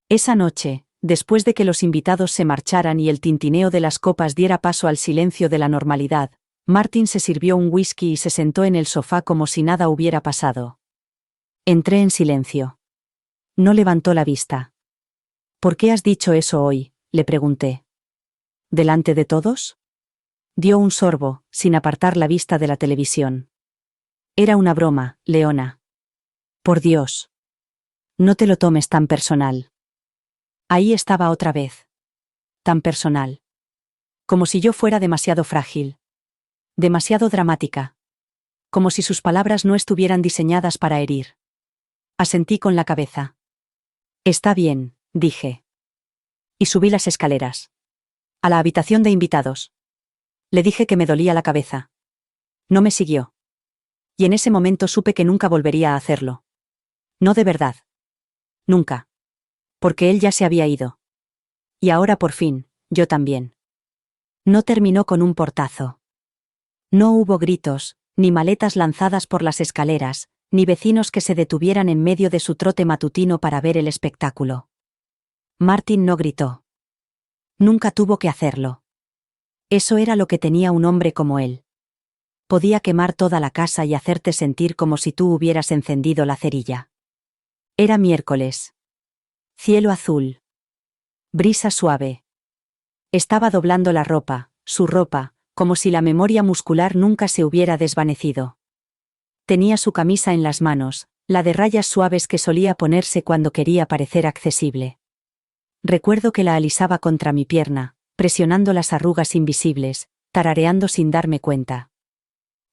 Esa noche, después de que los invitados se marcharan y el tintineo de las copas diera paso al silencio de la normalidad, Martin se sirvió un whisky y se sentó en el sofá como si nada hubiera pasado. Entré en silencio. No levantó la vista. ¿Por qué has dicho eso hoy?, le pregunté. ¿Delante de todos? Dio un sorbo, sin apartar la vista de la televisión. Era una broma, Leona. Por Dios. No te lo tomes tan personal. Ahí estaba otra vez. Tan personal. Como si yo fuera demasiado frágil. Demasiado dramática. Como si sus palabras no estuvieran diseñadas para herir. Asentí con la cabeza. Está bien, dije. Y subí las escaleras. A la habitación de invitados. Le dije que me dolía la cabeza. No me siguió. Y en ese momento supe que nunca volvería a hacerlo. No de verdad. Nunca. Porque él ya se había ido. Y ahora por fin, yo también. No terminó con un portazo. No hubo gritos, ni maletas lanzadas por las escaleras, ni vecinos que se detuvieran en medio de su trote matutino para ver el espectáculo. Martin no gritó. Nunca tuvo que hacerlo. Eso era lo que tenía un hombre como él. Podía quemar toda la casa y hacerte sentir como si tú hubieras encendido la cerilla. Era miércoles. Cielo azul. Brisa suave. Estaba doblando la ropa, su ropa, como si la memoria muscular nunca se hubiera desvanecido. Tenía su camisa en las manos, la de rayas suaves que solía ponerse cuando quería parecer accesible. Recuerdo que la alisaba contra mi pierna, presionando las arrugas invisibles, tarareando sin darme cuenta.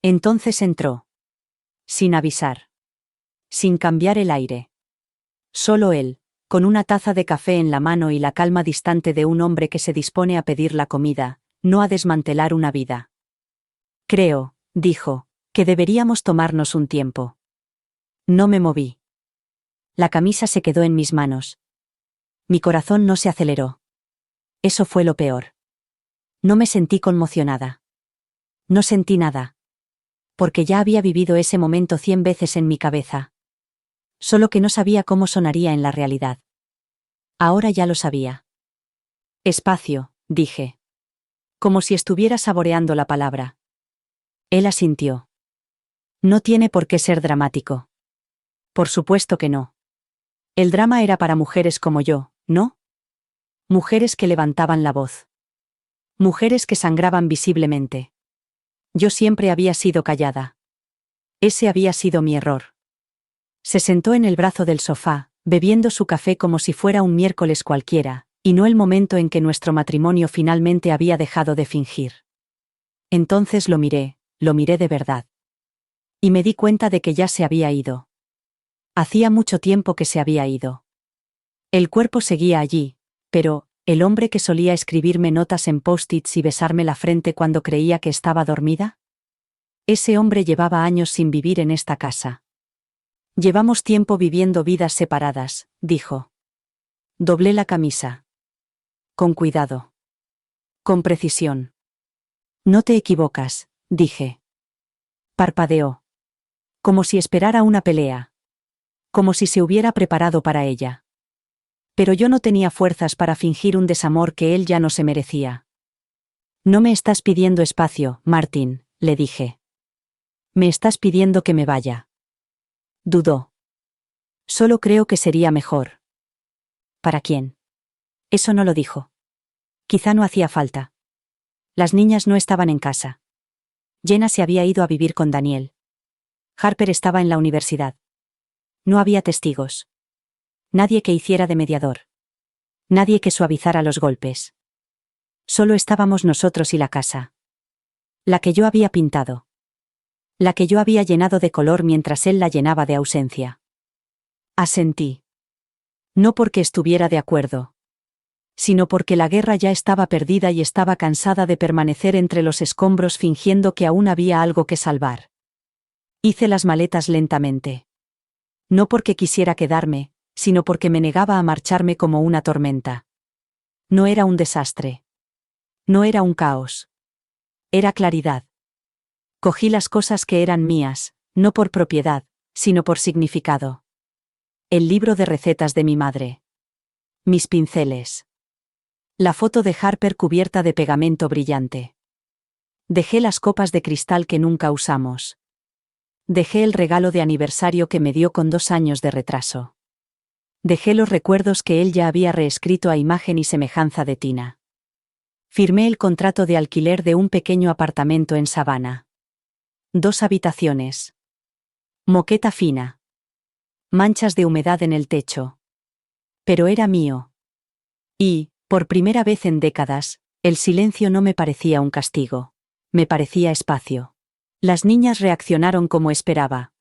Entonces entró. Sin avisar. Sin cambiar el aire. Solo él, con una taza de café en la mano y la calma distante de un hombre que se dispone a pedir la comida, no a desmantelar una vida. Creo, dijo, que deberíamos tomarnos un tiempo. No me moví. La camisa se quedó en mis manos. Mi corazón no se aceleró. Eso fue lo peor. No me sentí conmocionada. No sentí nada. Porque ya había vivido ese momento 100 veces en mi cabeza. Solo que no sabía cómo sonaría en la realidad. Ahora ya lo sabía. Espacio, dije. Como si estuviera saboreando la palabra. Él asintió. No tiene por qué ser dramático. Por supuesto que no. El drama era para mujeres como yo, ¿no? Mujeres que levantaban la voz. Mujeres que sangraban visiblemente. Yo siempre había sido callada. Ese había sido mi error. Se sentó en el brazo del sofá, bebiendo su café como si fuera un miércoles cualquiera, y no el momento en que nuestro matrimonio finalmente había dejado de fingir. Entonces lo miré de verdad. Y me di cuenta de que ya se había ido. Hacía mucho tiempo que se había ido. El cuerpo seguía allí, pero, ¿el hombre que solía escribirme notas en post-its y besarme la frente cuando creía que estaba dormida? Ese hombre llevaba años sin vivir en esta casa. Llevamos tiempo viviendo vidas separadas, dijo. Doblé la camisa. Con cuidado. Con precisión. No te equivocas, dije. Parpadeó. Como si esperara una pelea. Como si se hubiera preparado para ella. Pero yo no tenía fuerzas para fingir un desamor que él ya no se merecía. No me estás pidiendo espacio, Martin, le dije. Me estás pidiendo que me vaya. Dudó. Solo creo que sería mejor. ¿Para quién? Eso no lo dijo. Quizá no hacía falta. Las niñas no estaban en casa. Jenna se había ido a vivir con Daniel. Harper estaba en la universidad. No había testigos. Nadie que hiciera de mediador. Nadie que suavizara los golpes. Solo estábamos nosotros y la casa. La que yo había pintado. La que yo había llenado de color mientras él la llenaba de ausencia. Asentí. No porque estuviera de acuerdo, sino porque la guerra ya estaba perdida y estaba cansada de permanecer entre los escombros fingiendo que aún había algo que salvar. Hice las maletas lentamente. No porque quisiera quedarme, sino porque me negaba a marcharme como una tormenta. No era un desastre. No era un caos. Era claridad. Cogí las cosas que eran mías, no por propiedad, sino por significado. El libro de recetas de mi madre. Mis pinceles. La foto de Harper cubierta de pegamento brillante. Dejé las copas de cristal que nunca usamos. Dejé el regalo de aniversario que me dio con 2 años de retraso. Dejé los recuerdos que él ya había reescrito a imagen y semejanza de Tina. Firmé el contrato de alquiler de un pequeño apartamento en Savannah. 2 habitaciones. Moqueta fina. Manchas de humedad en el techo. Pero era mío. Y, por primera vez en décadas, el silencio no me parecía un castigo. Me parecía espacio. Las niñas reaccionaron como esperaba.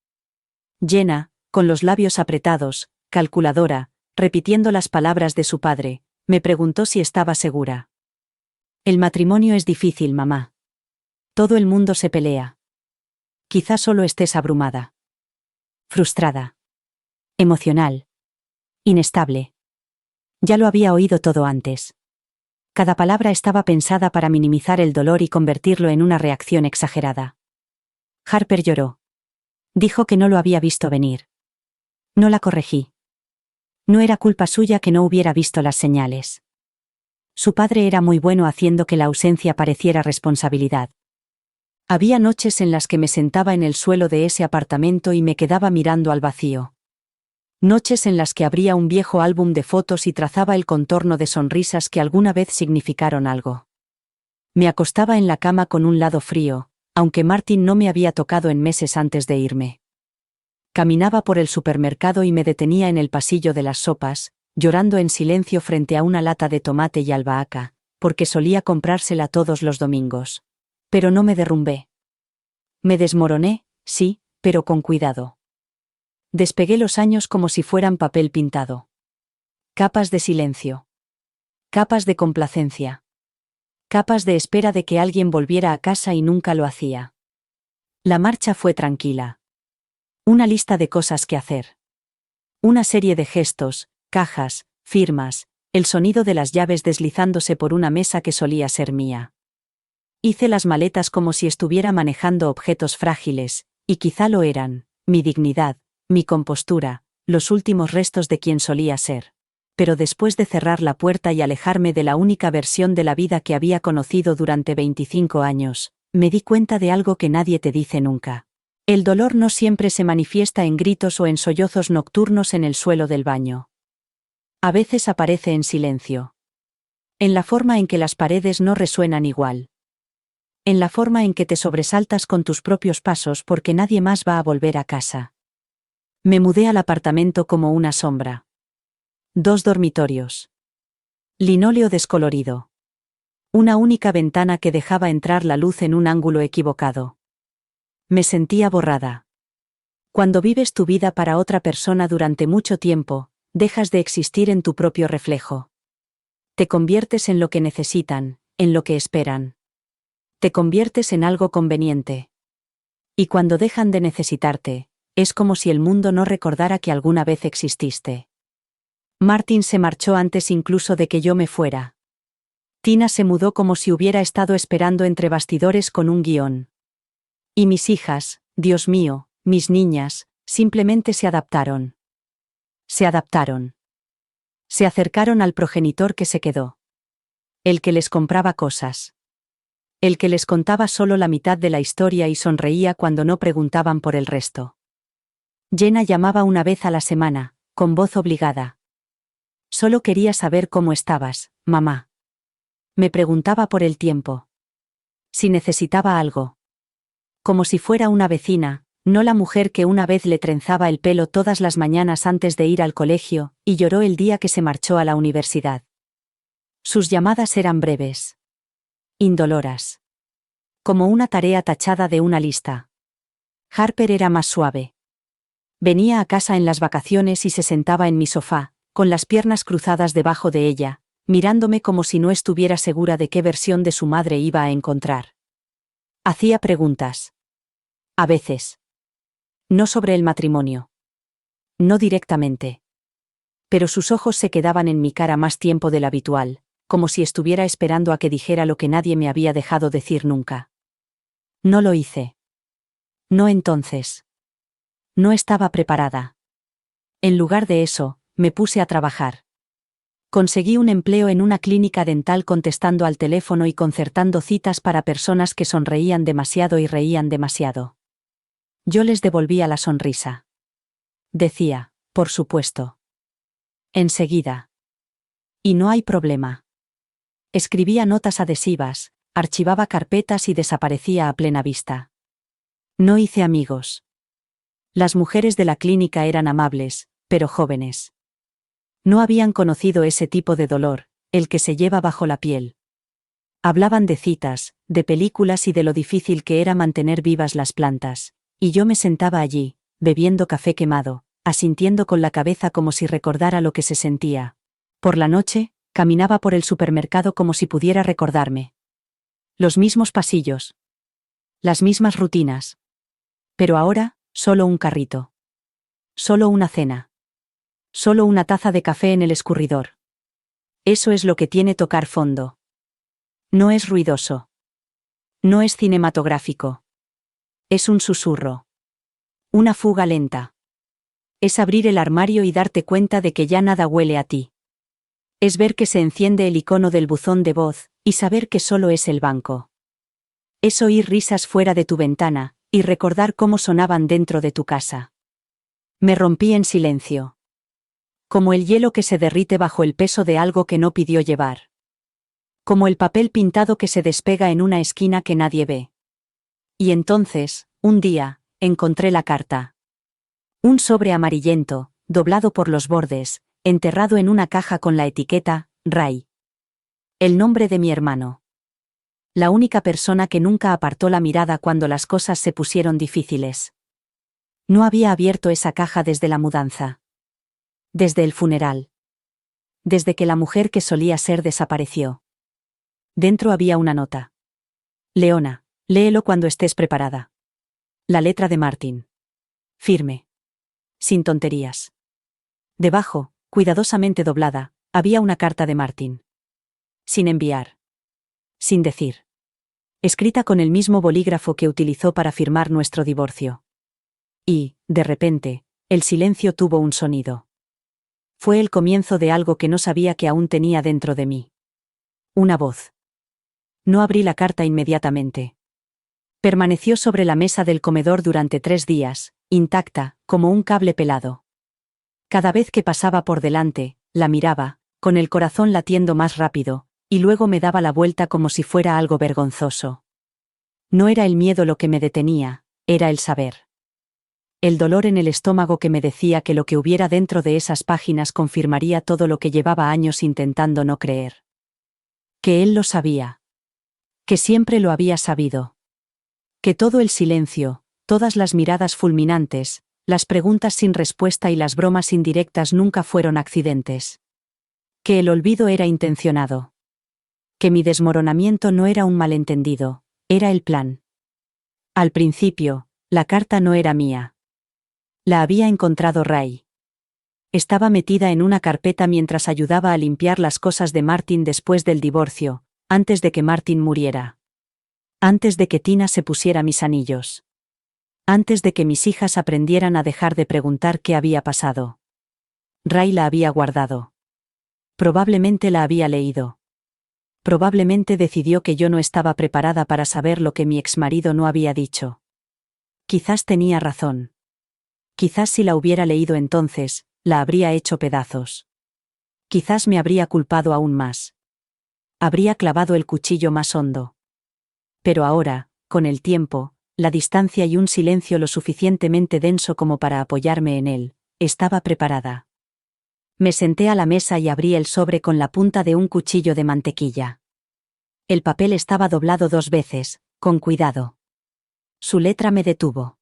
Jenna, con los labios apretados, calculadora, repitiendo las palabras de su padre, me preguntó si estaba segura. El matrimonio es difícil, mamá. Todo el mundo se pelea. Quizá solo estés abrumada. Frustrada. Emocional. Inestable. Ya lo había oído todo antes. Cada palabra estaba pensada para minimizar el dolor y convertirlo en una reacción exagerada. Harper lloró. Dijo que no lo había visto venir. No la corregí. No era culpa suya que no hubiera visto las señales. Su padre era muy bueno haciendo que la ausencia pareciera responsabilidad. Había noches en las que me sentaba en el suelo de ese apartamento y me quedaba mirando al vacío. Noches en las que abría un viejo álbum de fotos y trazaba el contorno de sonrisas que alguna vez significaron algo. Me acostaba en la cama con un lado frío, aunque Martin no me había tocado en meses antes de irme. Caminaba por el supermercado y me detenía en el pasillo de las sopas, llorando en silencio frente a una lata de tomate y albahaca, porque solía comprársela todos los domingos. Pero no me derrumbé. Me desmoroné, sí, pero con cuidado. Despegué los años como si fueran papel pintado. Capas de silencio. Capas de complacencia. Capas de espera de que alguien volviera a casa y nunca lo hacía. La marcha fue tranquila. Una lista de cosas que hacer. Una serie de gestos, cajas, firmas, el sonido de las llaves deslizándose por una mesa que solía ser mía. Hice las maletas como si estuviera manejando objetos frágiles, y quizá lo eran, mi dignidad, mi compostura, los últimos restos de quien solía ser. Pero después de cerrar la puerta y alejarme de la única versión de la vida que había conocido durante 25 años, me di cuenta de algo que nadie te dice nunca. El dolor no siempre se manifiesta en gritos o en sollozos nocturnos en el suelo del baño. A veces aparece en silencio. En la forma en que las paredes no resuenan igual. En la forma en que te sobresaltas con tus propios pasos porque nadie más va a volver a casa. Me mudé al apartamento como una sombra. 2 dormitorios. Linóleo descolorido. Una única ventana que dejaba entrar la luz en un ángulo equivocado. Me sentía borrada. Cuando vives tu vida para otra persona durante mucho tiempo, dejas de existir en tu propio reflejo. Te conviertes en lo que necesitan, en lo que esperan. Te conviertes en algo conveniente. Y cuando dejan de necesitarte, es como si el mundo no recordara que alguna vez exististe. Martin se marchó antes incluso de que yo me fuera. Tina se mudó como si hubiera estado esperando entre bastidores con un guión. Y mis hijas, Dios mío, mis niñas, simplemente se adaptaron. Se adaptaron. Se acercaron al progenitor que se quedó. El que les compraba cosas. El que les contaba solo la mitad de la historia y sonreía cuando no preguntaban por el resto. Jenna llamaba una vez a la semana, con voz obligada. Solo quería saber cómo estabas, mamá. Me preguntaba por el tiempo. Si necesitaba algo. Como si fuera una vecina, no la mujer que una vez le trenzaba el pelo todas las mañanas antes de ir al colegio, y lloró el día que se marchó a la universidad. Sus llamadas eran breves. Indoloras. Como una tarea tachada de una lista. Harper era más suave. Venía a casa en las vacaciones y se sentaba en mi sofá, con las piernas cruzadas debajo de ella, mirándome como si no estuviera segura de qué versión de su madre iba a encontrar. Hacía preguntas. A veces. No sobre el matrimonio. No directamente. Pero sus ojos se quedaban en mi cara más tiempo del habitual, como si estuviera esperando a que dijera lo que nadie me había dejado decir nunca. No lo hice. No entonces. No estaba preparada. En lugar de eso, me puse a trabajar. Conseguí un empleo en una clínica dental contestando al teléfono y concertando citas para personas que sonreían demasiado y reían demasiado. Yo les devolvía la sonrisa. Decía, por supuesto. Enseguida. Y no hay problema. Escribía notas adhesivas, archivaba carpetas y desaparecía a plena vista. No hice amigos. Las mujeres de la clínica eran amables, pero jóvenes. No habían conocido ese tipo de dolor, el que se lleva bajo la piel. Hablaban de citas, de películas y de lo difícil que era mantener vivas las plantas, y yo me sentaba allí, bebiendo café quemado, asintiendo con la cabeza como si recordara lo que se sentía. Por la noche, caminaba por el supermercado como si pudiera recordarme. Los mismos pasillos. Las mismas rutinas. Pero ahora, solo un carrito. Solo una cena. Solo una taza de café en el escurridor. Eso es lo que tiene tocar fondo. No es ruidoso. No es cinematográfico. Es un susurro. Una fuga lenta. Es abrir el armario y darte cuenta de que ya nada huele a ti. Es ver que se enciende el icono del buzón de voz, y saber que solo es el banco. Es oír risas fuera de tu ventana, y recordar cómo sonaban dentro de tu casa. Me rompí en silencio. Como el hielo que se derrite bajo el peso de algo que no pidió llevar. Como el papel pintado que se despega en una esquina que nadie ve. Y entonces, un día, encontré la carta. Un sobre amarillento, doblado por los bordes, enterrado en una caja con la etiqueta, Ray. El nombre de mi hermano. La única persona que nunca apartó la mirada cuando las cosas se pusieron difíciles. No había abierto esa caja desde la mudanza. Desde el funeral. Desde que la mujer que solía ser desapareció. Dentro había una nota. Leona, léelo cuando estés preparada. La letra de Martin. Firme. Sin tonterías. Debajo, cuidadosamente doblada, había una carta de Martin. Sin enviar. Sin decir. Escrita con el mismo bolígrafo que utilizó para firmar nuestro divorcio. Y, de repente, el silencio tuvo un sonido. Fue el comienzo de algo que no sabía que aún tenía dentro de mí. Una voz. No abrí la carta inmediatamente. Permaneció sobre la mesa del comedor durante 3 días, intacta, como un cable pelado. Cada vez que pasaba por delante, la miraba, con el corazón latiendo más rápido, y luego me daba la vuelta como si fuera algo vergonzoso. No era el miedo lo que me detenía, era el saber. El dolor en el estómago que me decía que lo que hubiera dentro de esas páginas confirmaría todo lo que llevaba años intentando no creer. Que él lo sabía. Que siempre lo había sabido. Que todo el silencio, todas las miradas fulminantes, las preguntas sin respuesta y las bromas indirectas nunca fueron accidentes. Que el olvido era intencionado. Que mi desmoronamiento no era un malentendido, era el plan. Al principio, la carta no era mía. La había encontrado Ray. Estaba metida en una carpeta mientras ayudaba a limpiar las cosas de Martin después del divorcio, antes de que Martin muriera. Antes de que Tina se pusiera mis anillos. Antes de que mis hijas aprendieran a dejar de preguntar qué había pasado. Ray la había guardado. Probablemente la había leído. Probablemente decidió que yo no estaba preparada para saber lo que mi exmarido no había dicho. Quizás tenía razón. Quizás si la hubiera leído entonces, la habría hecho pedazos. Quizás me habría culpado aún más. Habría clavado el cuchillo más hondo. Pero ahora, con el tiempo, la distancia y un silencio lo suficientemente denso como para apoyarme en él, estaba preparada. Me senté a la mesa y abrí el sobre con la punta de un cuchillo de mantequilla. El papel estaba doblado 2 veces, con cuidado. Su letra me detuvo.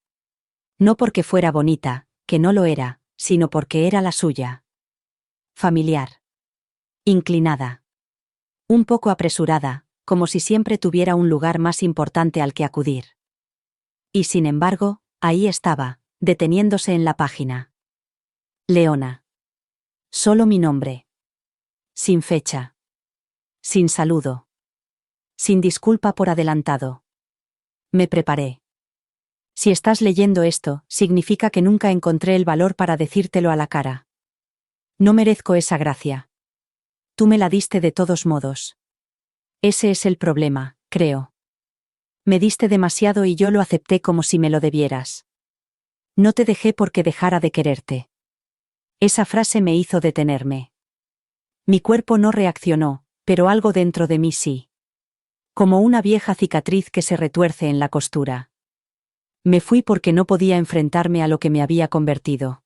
No porque fuera bonita, que no lo era, sino porque era la suya. Familiar. Inclinada. Un poco apresurada, como si siempre tuviera un lugar más importante al que acudir. Y sin embargo, ahí estaba, deteniéndose en la página. Leona. Solo mi nombre. Sin fecha. Sin saludo. Sin disculpa por adelantado. Me preparé. Si estás leyendo esto, significa que nunca encontré el valor para decírtelo a la cara. No merezco esa gracia. Tú me la diste de todos modos. Ese es el problema, creo. Me diste demasiado y yo lo acepté como si me lo debieras. No te dejé porque dejara de quererte. Esa frase me hizo detenerme. Mi cuerpo no reaccionó, pero algo dentro de mí sí. Como una vieja cicatriz que se retuerce en la costura. Me fui porque no podía enfrentarme a lo que me había convertido.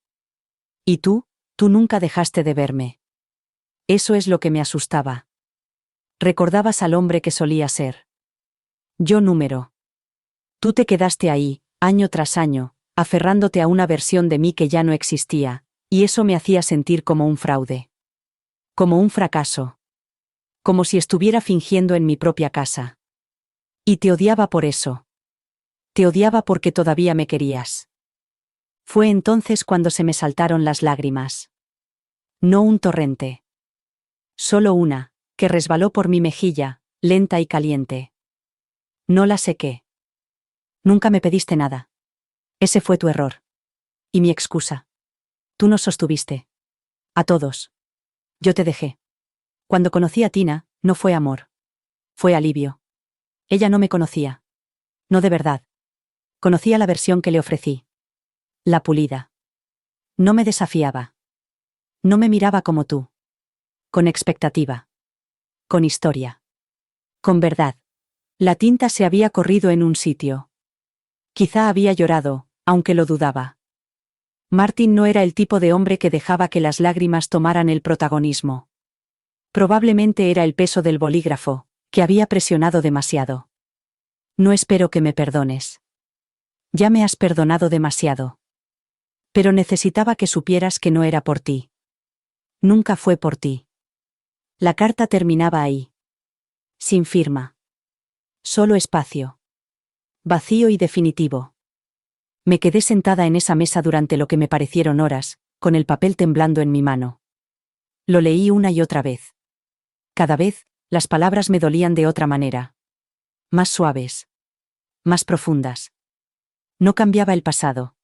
Y tú nunca dejaste de verme. Eso es lo que me asustaba. Recordabas al hombre que solía ser. Yo número. Tú te quedaste ahí, año tras año, aferrándote a una versión de mí que ya no existía, y eso me hacía sentir como un fraude. Como un fracaso. Como si estuviera fingiendo en mi propia casa. Y te odiaba por eso. Te odiaba porque todavía me querías. Fue entonces cuando se me saltaron las lágrimas. No un torrente. Solo una, que resbaló por mi mejilla, lenta y caliente. No la sequé. Nunca me pediste nada. Ese fue tu error. Y mi excusa. Tú nos sostuviste. A todos. Yo te dejé. Cuando conocí a Tina, no fue amor. Fue alivio. Ella no me conocía. No de verdad. Conocía la versión que le ofrecí. La pulida. No me desafiaba. No me miraba como tú. Con expectativa. Con historia. Con verdad. La tinta se había corrido en un sitio. Quizá había llorado, aunque lo dudaba. Martin no era el tipo de hombre que dejaba que las lágrimas tomaran el protagonismo. Probablemente era el peso del bolígrafo, que había presionado demasiado. No espero que me perdones. Ya me has perdonado demasiado. Pero necesitaba que supieras que no era por ti. Nunca fue por ti. La carta terminaba ahí. Sin firma. Solo espacio. Vacío y definitivo. Me quedé sentada en esa mesa durante lo que me parecieron horas, con el papel temblando en mi mano. Lo leí una y otra vez. Cada vez, las palabras me dolían de otra manera. Más suaves. Más profundas. No cambiaba el pasado.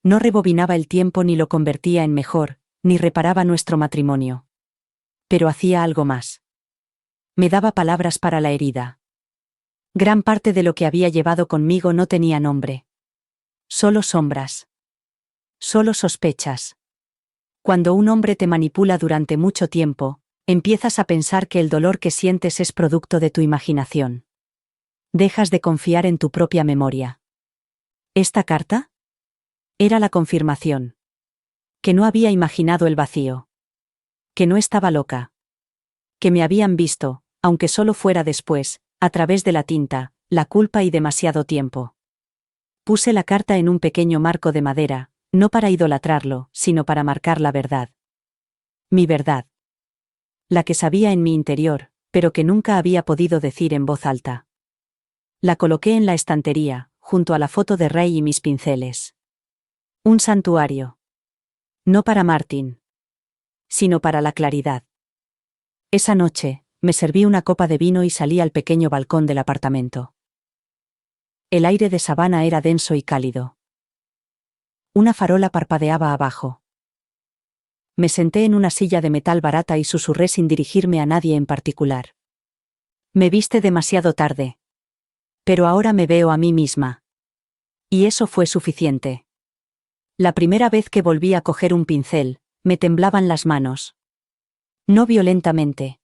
No rebobinaba el tiempo ni lo convertía en mejor, ni reparaba nuestro matrimonio. Pero hacía algo más. Me daba palabras para la herida. Gran parte de lo que había llevado conmigo no tenía nombre. Solo sombras. Solo sospechas. Cuando un hombre te manipula durante mucho tiempo, empiezas a pensar que el dolor que sientes es producto de tu imaginación. Dejas de confiar en tu propia memoria. ¿Esta carta? Era la confirmación. Que no había imaginado el vacío. Que no estaba loca. Que me habían visto, aunque solo fuera después, a través de la tinta, la culpa y demasiado tiempo. Puse la carta en un pequeño marco de madera, no para idolatrarlo, sino para marcar la verdad. Mi verdad. La que sabía en mi interior, pero que nunca había podido decir en voz alta. La coloqué en la estantería, junto a la foto de Ray y mis pinceles. Un santuario. No para Martin. Sino para la claridad. Esa noche, me serví una copa de vino y salí al pequeño balcón del apartamento. El aire de sabana era denso y cálido. Una farola parpadeaba abajo. Me senté en una silla de metal barata y susurré sin dirigirme a nadie en particular. Me viste demasiado tarde. Pero ahora me veo a mí misma. Y eso fue suficiente. La primera vez que volví a coger un pincel, me temblaban las manos. No violentamente.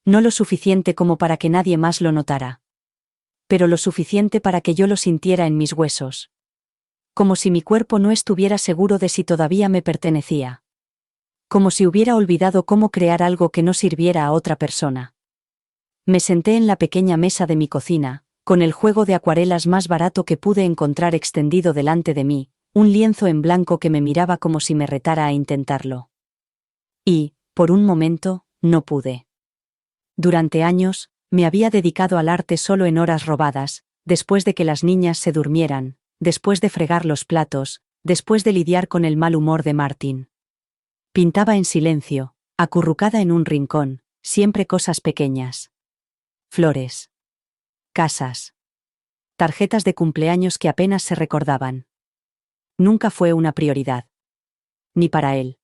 No lo suficiente como para que nadie más lo notara. Pero lo suficiente para que yo lo sintiera en mis huesos. Como si mi cuerpo no estuviera seguro de si todavía me pertenecía. Como si hubiera olvidado cómo crear algo que no sirviera a otra persona. Me senté en la pequeña mesa de mi cocina, con el juego de acuarelas más barato que pude encontrar extendido delante de mí, un lienzo en blanco que me miraba como si me retara a intentarlo. Y, por un momento, no pude. Durante años, me había dedicado al arte solo en horas robadas, después de que las niñas se durmieran, después de fregar los platos, después de lidiar con el mal humor de Martin. Pintaba en silencio, acurrucada en un rincón, siempre cosas pequeñas. Flores. Casas. Tarjetas de cumpleaños que apenas se recordaban. Nunca fue una prioridad. Ni para él.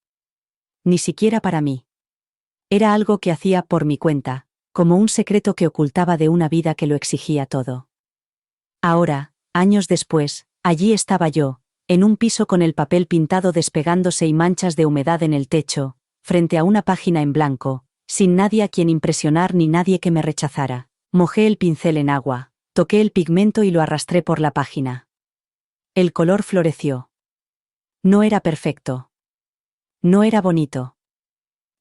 Ni siquiera para mí. Era algo que hacía por mi cuenta, como un secreto que ocultaba de una vida que lo exigía todo. Ahora, años después, allí estaba yo, en un piso con el papel pintado despegándose y manchas de humedad en el techo, frente a una página en blanco, sin nadie a quien impresionar ni nadie que me rechazara. Mojé el pincel en agua, toqué el pigmento y lo arrastré por la página. El color floreció. No era perfecto. No era bonito.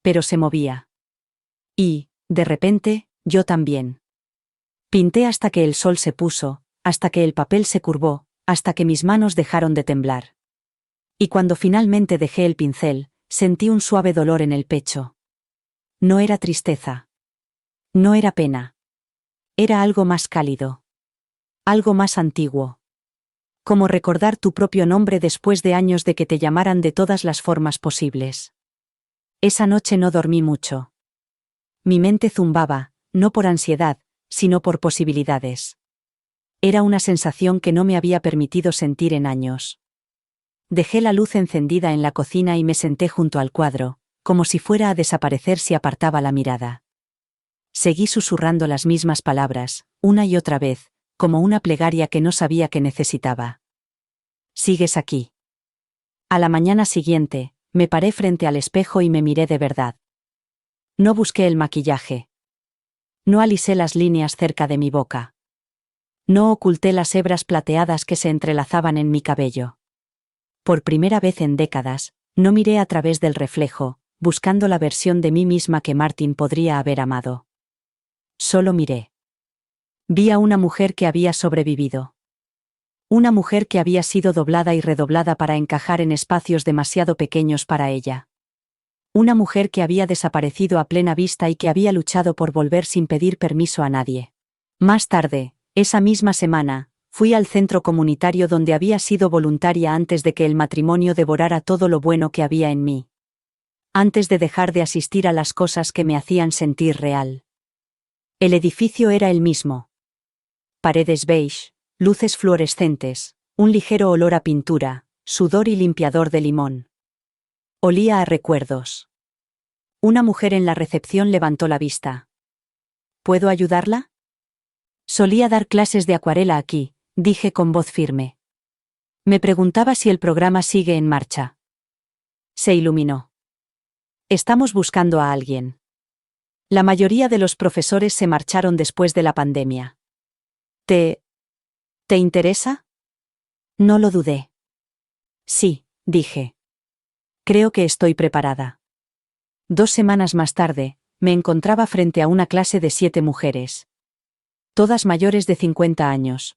Pero se movía. Y, de repente, yo también. Pinté hasta que el sol se puso, hasta que el papel se curvó, hasta que mis manos dejaron de temblar. Y cuando finalmente dejé el pincel, sentí un suave dolor en el pecho. No era tristeza. No era pena. Era algo más cálido. Algo más antiguo. Como recordar tu propio nombre después de años de que te llamaran de todas las formas posibles. Esa noche no dormí mucho. Mi mente zumbaba, no por ansiedad, sino por posibilidades. Era una sensación que no me había permitido sentir en años. Dejé la luz encendida en la cocina y me senté junto al cuadro, como si fuera a desaparecer si apartaba la mirada. Seguí susurrando las mismas palabras, una y otra vez, como una plegaria que no sabía que necesitaba. Sigues aquí. A la mañana siguiente, me paré frente al espejo y me miré de verdad. No busqué el maquillaje. No alisé las líneas cerca de mi boca. No oculté las hebras plateadas que se entrelazaban en mi cabello. Por primera vez en décadas, no miré a través del reflejo, buscando la versión de mí misma que Martin podría haber amado. Solo miré. Vi a una mujer que había sobrevivido. Una mujer que había sido doblada y redoblada para encajar en espacios demasiado pequeños para ella. Una mujer que había desaparecido a plena vista y que había luchado por volver sin pedir permiso a nadie. Más tarde, esa misma semana, fui al centro comunitario donde había sido voluntaria antes de que el matrimonio devorara todo lo bueno que había en mí. Antes de dejar de asistir a las cosas que me hacían sentir real. El edificio era el mismo. Paredes beige, luces fluorescentes, un ligero olor a pintura, sudor y limpiador de limón. Olía a recuerdos. Una mujer en la recepción levantó la vista. ¿Puedo ayudarla? Solía dar clases de acuarela aquí, dije con voz firme. Me preguntaba si el programa sigue en marcha. Se iluminó. Estamos buscando a alguien. La mayoría de los profesores se marcharon después de la pandemia. ¿Te interesa? No lo dudé. Sí, dije. Creo que estoy preparada. 2 semanas más tarde, me encontraba frente a una clase de 7 mujeres. Todas mayores de 50 años.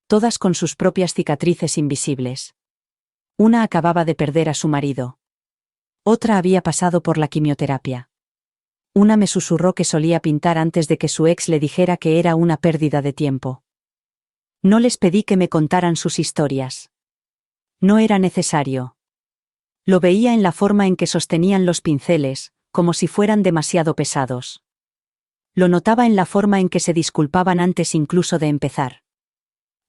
Todas con sus propias cicatrices invisibles. Una acababa de perder a su marido. Otra había pasado por la quimioterapia. Una me susurró que solía pintar antes de que su ex le dijera que era una pérdida de tiempo. No les pedí que me contaran sus historias. No era necesario. Lo veía en la forma en que sostenían los pinceles, como si fueran demasiado pesados. Lo notaba en la forma en que se disculpaban antes incluso de empezar.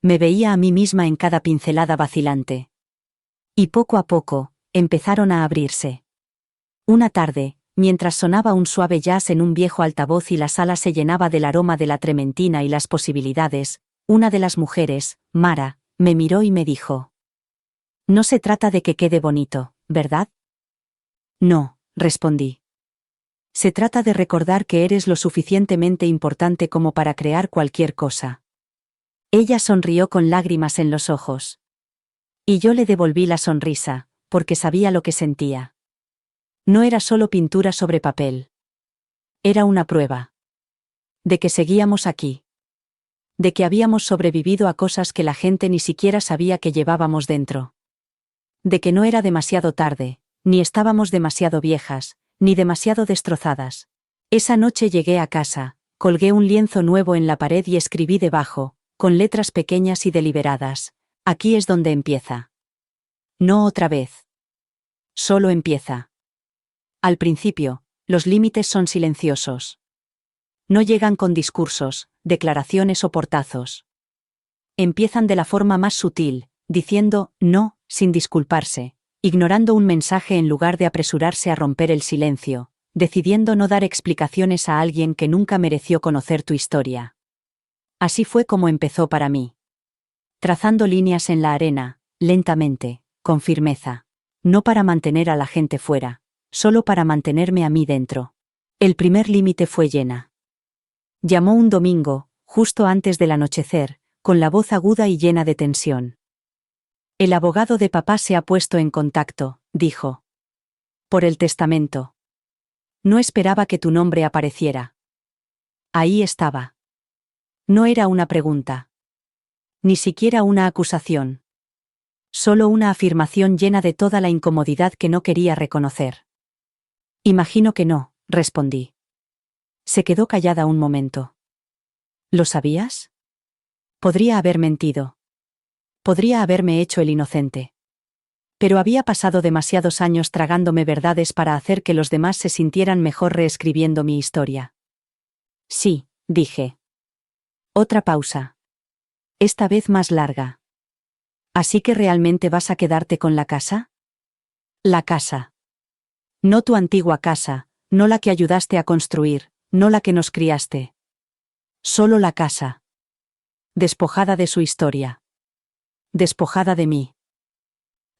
Me veía a mí misma en cada pincelada vacilante. Y poco a poco, empezaron a abrirse. Una tarde, mientras sonaba un suave jazz en un viejo altavoz y la sala se llenaba del aroma de la trementina y las posibilidades, una de las mujeres, Mara, me miró y me dijo: No se trata de que quede bonito, ¿verdad? No, respondí. Se trata de recordar que eres lo suficientemente importante como para crear cualquier cosa. Ella sonrió con lágrimas en los ojos. Y yo le devolví la sonrisa, porque sabía lo que sentía. No era solo pintura sobre papel. Era una prueba. De que seguíamos aquí. De que habíamos sobrevivido a cosas que la gente ni siquiera sabía que llevábamos dentro. De que no era demasiado tarde, ni estábamos demasiado viejas, ni demasiado destrozadas. Esa noche llegué a casa, colgué un lienzo nuevo en la pared y escribí debajo, con letras pequeñas y deliberadas: aquí es donde empieza. No otra vez. Solo empieza. Al principio, los límites son silenciosos. No llegan con discursos, declaraciones o portazos. Empiezan de la forma más sutil, diciendo no, sin disculparse, ignorando un mensaje en lugar de apresurarse a romper el silencio, decidiendo no dar explicaciones a alguien que nunca mereció conocer tu historia. Así fue como empezó para mí. Trazando líneas en la arena, lentamente, con firmeza. No para mantener a la gente fuera, solo para mantenerme a mí dentro. El primer límite fue Jenna. Llamó un domingo, justo antes del anochecer, con la voz aguda y llena de tensión. El abogado de papá se ha puesto en contacto, dijo. Por el testamento. No esperaba que tu nombre apareciera. Ahí estaba. No era una pregunta. Ni siquiera una acusación. Solo una afirmación llena de toda la incomodidad que no quería reconocer. Imagino que no, respondí. Se quedó callada un momento. ¿Lo sabías? Podría haber mentido. Podría haberme hecho el inocente. Pero había pasado demasiados años tragándome verdades para hacer que los demás se sintieran mejor reescribiendo mi historia. Sí, dije. Otra pausa. Esta vez más larga. ¿Así que realmente vas a quedarte con la casa? La casa. No tu antigua casa, no la que ayudaste a construir, no la que nos criaste. Solo la casa. Despojada de su historia. Despojada de mí.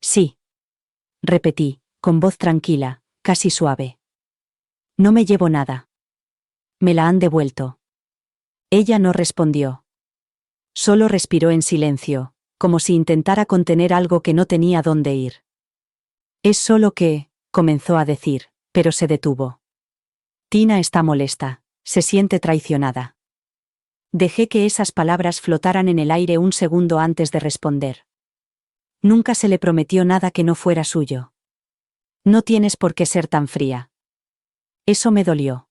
Sí. Repetí, con voz tranquila, casi suave. No me llevo nada. Me la han devuelto. Ella no respondió. Solo respiró en silencio, como si intentara contener algo que no tenía dónde ir. Es solo que, comenzó a decir, pero se detuvo. Tina está molesta, se siente traicionada. Dejé que esas palabras flotaran en el aire un segundo antes de responder. Nunca se le prometió nada que no fuera suyo. No tienes por qué ser tan fría. Eso me dolió.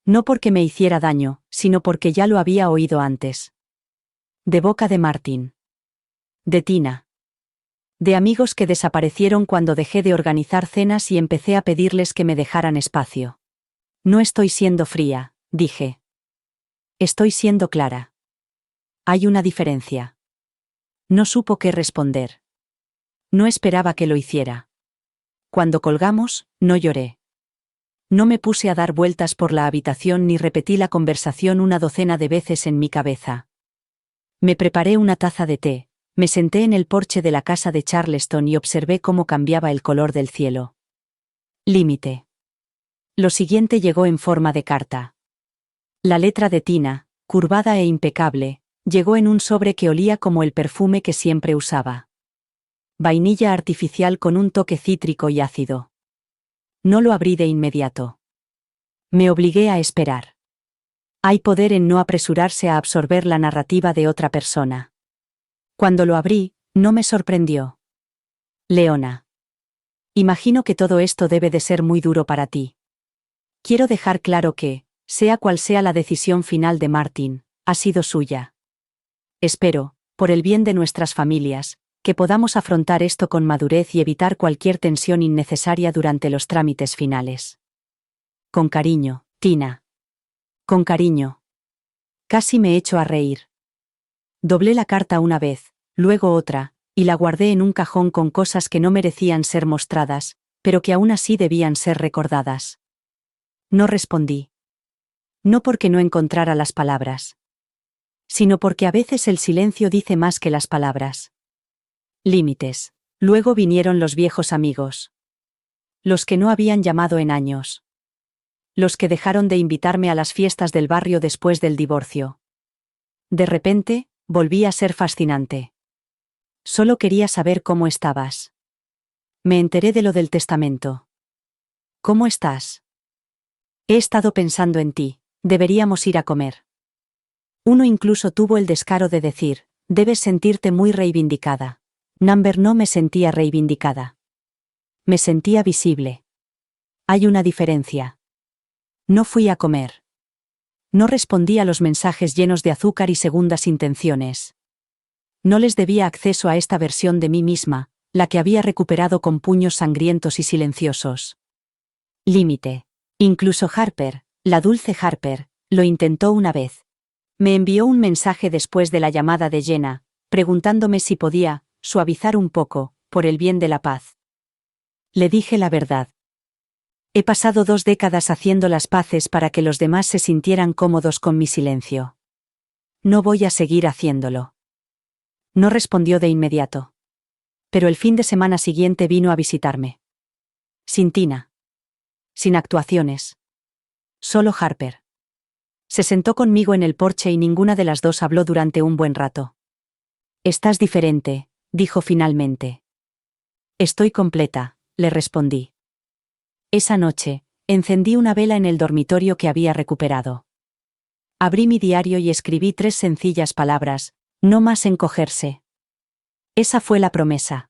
No porque me hiciera daño, sino porque ya lo había oído antes. De boca de Martin. De Tina. De amigos que desaparecieron cuando dejé de organizar cenas y empecé a pedirles que me dejaran espacio. No estoy siendo fría, dije. Estoy siendo clara. Hay una diferencia. No supo qué responder. No esperaba que lo hiciera. Cuando colgamos, no lloré. No me puse a dar vueltas por la habitación ni repetí la conversación una docena de veces en mi cabeza. Me preparé una taza de té, me senté en el porche de la casa de Charleston y observé cómo cambiaba el color del cielo. Límite. Lo siguiente llegó en forma de carta. La letra de Tina, curvada e impecable, llegó en un sobre que olía como el perfume que siempre usaba. Vainilla artificial con un toque cítrico y ácido. No lo abrí de inmediato. Me obligué a esperar. Hay poder en no apresurarse a absorber la narrativa de otra persona. Cuando lo abrí, no me sorprendió. Leona. Imagino que todo esto debe de ser muy duro para ti. Quiero dejar claro que, sea cual sea la decisión final de Martin, ha sido suya. Espero, por el bien de nuestras familias, que podamos afrontar esto con madurez y evitar cualquier tensión innecesaria durante los trámites finales. Con cariño, Tina. Con cariño. Casi me echo a reír. Doblé la carta una vez, luego otra, y la guardé en un cajón con cosas que no merecían ser mostradas, pero que aún así debían ser recordadas. No respondí. No porque no encontrara las palabras, sino porque a veces el silencio dice más que las palabras. Límites. Luego vinieron los viejos amigos. Los que no habían llamado en años. Los que dejaron de invitarme a las fiestas del barrio después del divorcio. De repente, volví a ser fascinante. Solo quería saber cómo estabas. Me enteré de lo del testamento. ¿Cómo estás? He estado pensando en ti, Deberíamos ir a comer. Uno incluso tuvo el descaro de decir, debes sentirte muy reivindicada. Number no me sentía reivindicada. Me sentía visible. Hay una diferencia. No fui a comer. No respondí a los mensajes llenos de azúcar y segundas intenciones. No les debía acceso a esta versión de mí misma, la que había recuperado con puños sangrientos y silenciosos. Límite. Incluso Harper, la dulce Harper, lo intentó una vez. Me envió un mensaje después de la llamada de Jenna, preguntándome si podía suavizar un poco, por el bien de la paz. Le dije la verdad. He pasado 2 décadas haciendo las paces para que los demás se sintieran cómodos con mi silencio. No voy a seguir haciéndolo. No respondió de inmediato. Pero el fin de semana siguiente vino a visitarme. Sin Tina. Sin actuaciones. Solo Harper. Se sentó conmigo en el porche y ninguna de las dos habló durante un buen rato. Estás diferente, dijo finalmente. Estoy completa, le respondí. Esa noche, encendí una vela en el dormitorio que había recuperado. Abrí mi diario y escribí 3 sencillas palabras, no más encogerse. Esa fue la promesa.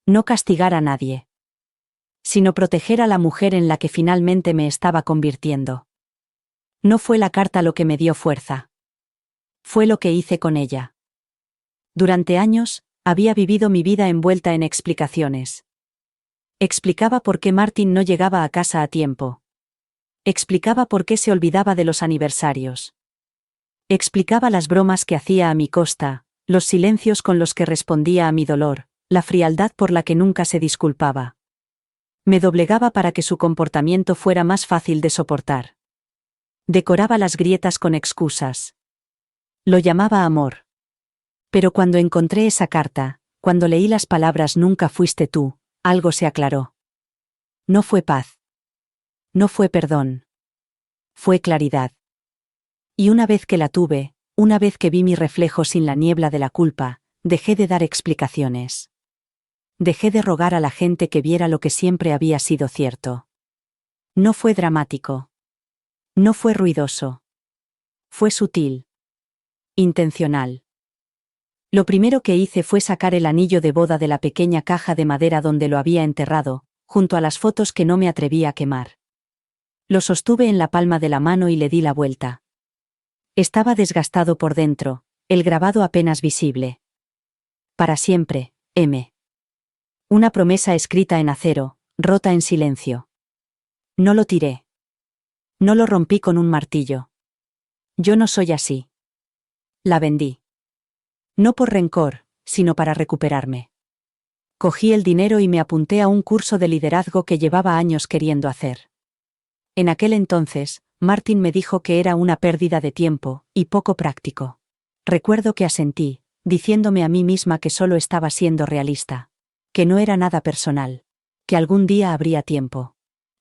No castigar a nadie. Sino proteger a la mujer en la que finalmente me estaba convirtiendo. No fue la carta lo que me dio fuerza. Fue lo que hice con ella. Durante años, había vivido mi vida envuelta en explicaciones. Explicaba por qué Martin no llegaba a casa a tiempo. Explicaba por qué se olvidaba de los aniversarios. Explicaba las bromas que hacía a mi costa, los silencios con los que respondía a mi dolor, la frialdad por la que nunca se disculpaba. Me doblegaba para que su comportamiento fuera más fácil de soportar. Decoraba las grietas con excusas. Lo llamaba amor. Pero cuando encontré esa carta, cuando leí las palabras nunca fuiste tú, algo se aclaró. No fue paz. No fue perdón. Fue claridad. Y una vez que la tuve, una vez que vi mi reflejo sin la niebla de la culpa, dejé de dar explicaciones. Dejé de rogar a la gente que viera lo que siempre había sido cierto. No fue dramático. No fue ruidoso. Fue sutil. Intencional. Lo primero que hice fue sacar el anillo de boda de la pequeña caja de madera donde lo había enterrado, junto a las fotos que no me atrevía a quemar. Lo sostuve en la palma de la mano y le di la vuelta. Estaba desgastado por dentro, el grabado apenas visible. Para siempre, M. Una promesa escrita en acero, rota en silencio. No lo tiré. No lo rompí con un martillo. Yo no soy así. La vendí. No por rencor, sino para recuperarme. Cogí el dinero y me apunté a un curso de liderazgo que llevaba años queriendo hacer. En aquel entonces, Martin me dijo que era una pérdida de tiempo, y poco práctico. Recuerdo que asentí, diciéndome a mí misma que solo estaba siendo realista. Que no era nada personal. Que algún día habría tiempo.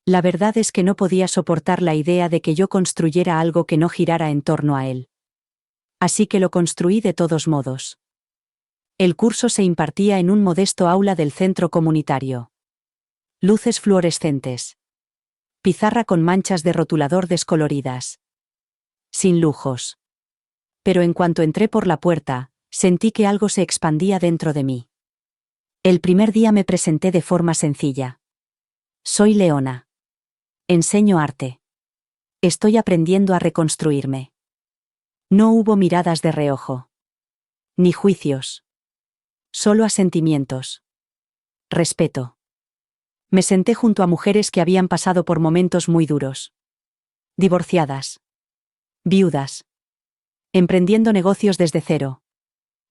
La verdad es que no podía soportar la idea de que yo construyera algo que no girara en torno a él. Así que lo construí de todos modos. El curso se impartía en un modesto aula del centro comunitario. Luces fluorescentes. Pizarra con manchas de rotulador descoloridas. Sin lujos. Pero en cuanto entré por la puerta, sentí que algo se expandía dentro de mí. El primer día me presenté de forma sencilla. Soy Leona. Enseño arte. Estoy aprendiendo a reconstruirme. No hubo miradas de reojo. Ni juicios. Solo asentimientos. Respeto. Me senté junto a mujeres que habían pasado por momentos muy duros. Divorciadas. Viudas. Emprendiendo negocios desde cero.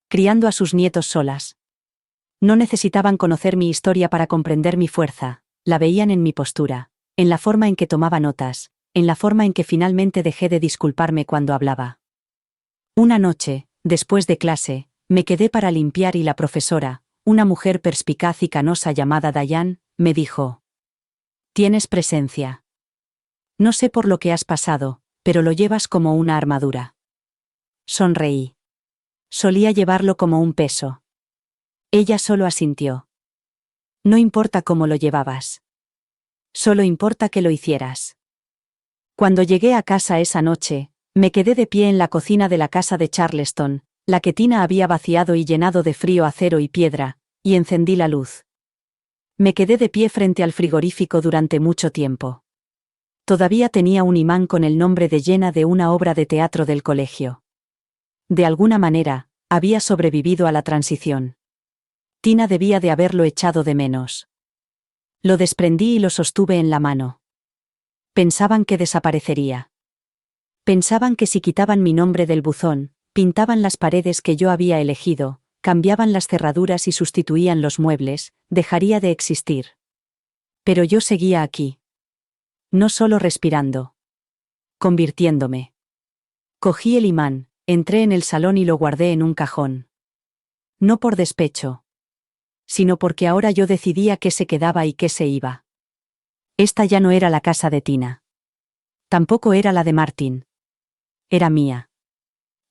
Criando a sus nietos solas. No necesitaban conocer mi historia para comprender mi fuerza, la veían en mi postura, en la forma en que tomaba notas, en la forma en que finalmente dejé de disculparme cuando hablaba. Una noche, después de clase, me quedé para limpiar y la profesora, una mujer perspicaz y canosa llamada Diane, me dijo: «Tienes presencia. No sé por lo que has pasado, pero lo llevas como una armadura». Sonreí. Solía llevarlo como un peso. Ella solo asintió. No importa cómo lo llevabas. Solo importa que lo hicieras. Cuando llegué a casa esa noche, me quedé de pie en la cocina de la casa de Charleston, la que Tina había vaciado y llenado de frío acero y piedra, y encendí la luz. Me quedé de pie frente al frigorífico durante mucho tiempo. Todavía tenía un imán con el nombre de Jenna de una obra de teatro del colegio. De alguna manera, había sobrevivido a la transición. Tina debía de haberlo echado de menos. Lo desprendí y lo sostuve en la mano. Pensaban que desaparecería. Pensaban que si quitaban mi nombre del buzón, pintaban las paredes que yo había elegido, cambiaban las cerraduras y sustituían los muebles, dejaría de existir. Pero yo seguía aquí. No solo respirando. Convirtiéndome. Cogí el imán, entré en el salón y lo guardé en un cajón. No por despecho. Sino porque ahora yo decidía qué se quedaba y qué se iba. Esta ya no era la casa de Tina. Tampoco era la de Martin. Era mía.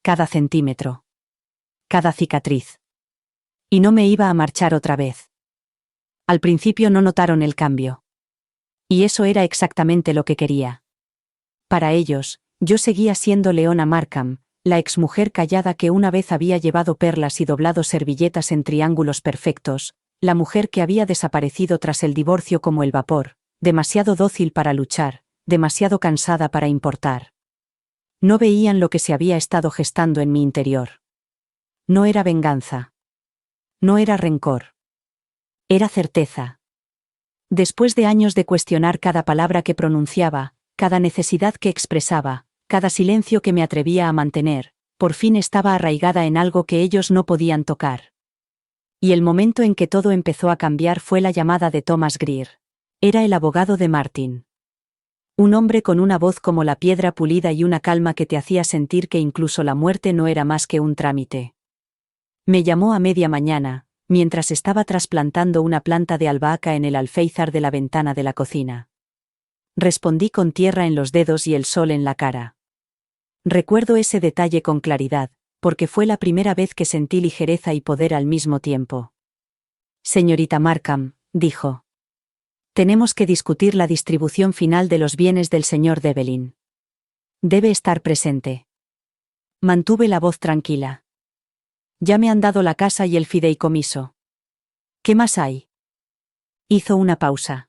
Cada centímetro. Cada cicatriz. Y no me iba a marchar otra vez. Al principio no notaron el cambio. Y eso era exactamente lo que quería. Para ellos, yo seguía siendo Leona Markham, la exmujer callada que una vez había llevado perlas y doblado servilletas en triángulos perfectos, la mujer que había desaparecido tras el divorcio como el vapor, demasiado dócil para luchar, demasiado cansada para importar. No veían lo que se había estado gestando en mi interior. No era venganza. No era rencor. Era certeza. Después de años de cuestionar cada palabra que pronunciaba, cada necesidad que expresaba, cada silencio que me atrevía a mantener, por fin estaba arraigada en algo que ellos no podían tocar. Y el momento en que todo empezó a cambiar fue la llamada de Thomas Greer. Era el abogado de Martin. Un hombre con una voz como la piedra pulida y una calma que te hacía sentir que incluso la muerte no era más que un trámite. Me llamó a media mañana, mientras estaba trasplantando una planta de albahaca en el alféizar de la ventana de la cocina. Respondí con tierra en los dedos y el sol en la cara. Recuerdo ese detalle con claridad, porque fue la primera vez que sentí ligereza y poder al mismo tiempo. Señorita Markham, dijo. Tenemos que discutir la distribución final de los bienes del señor Devlin. Debe estar presente. Mantuve la voz tranquila. Ya me han dado la casa y el fideicomiso. ¿Qué más hay? Hizo una pausa.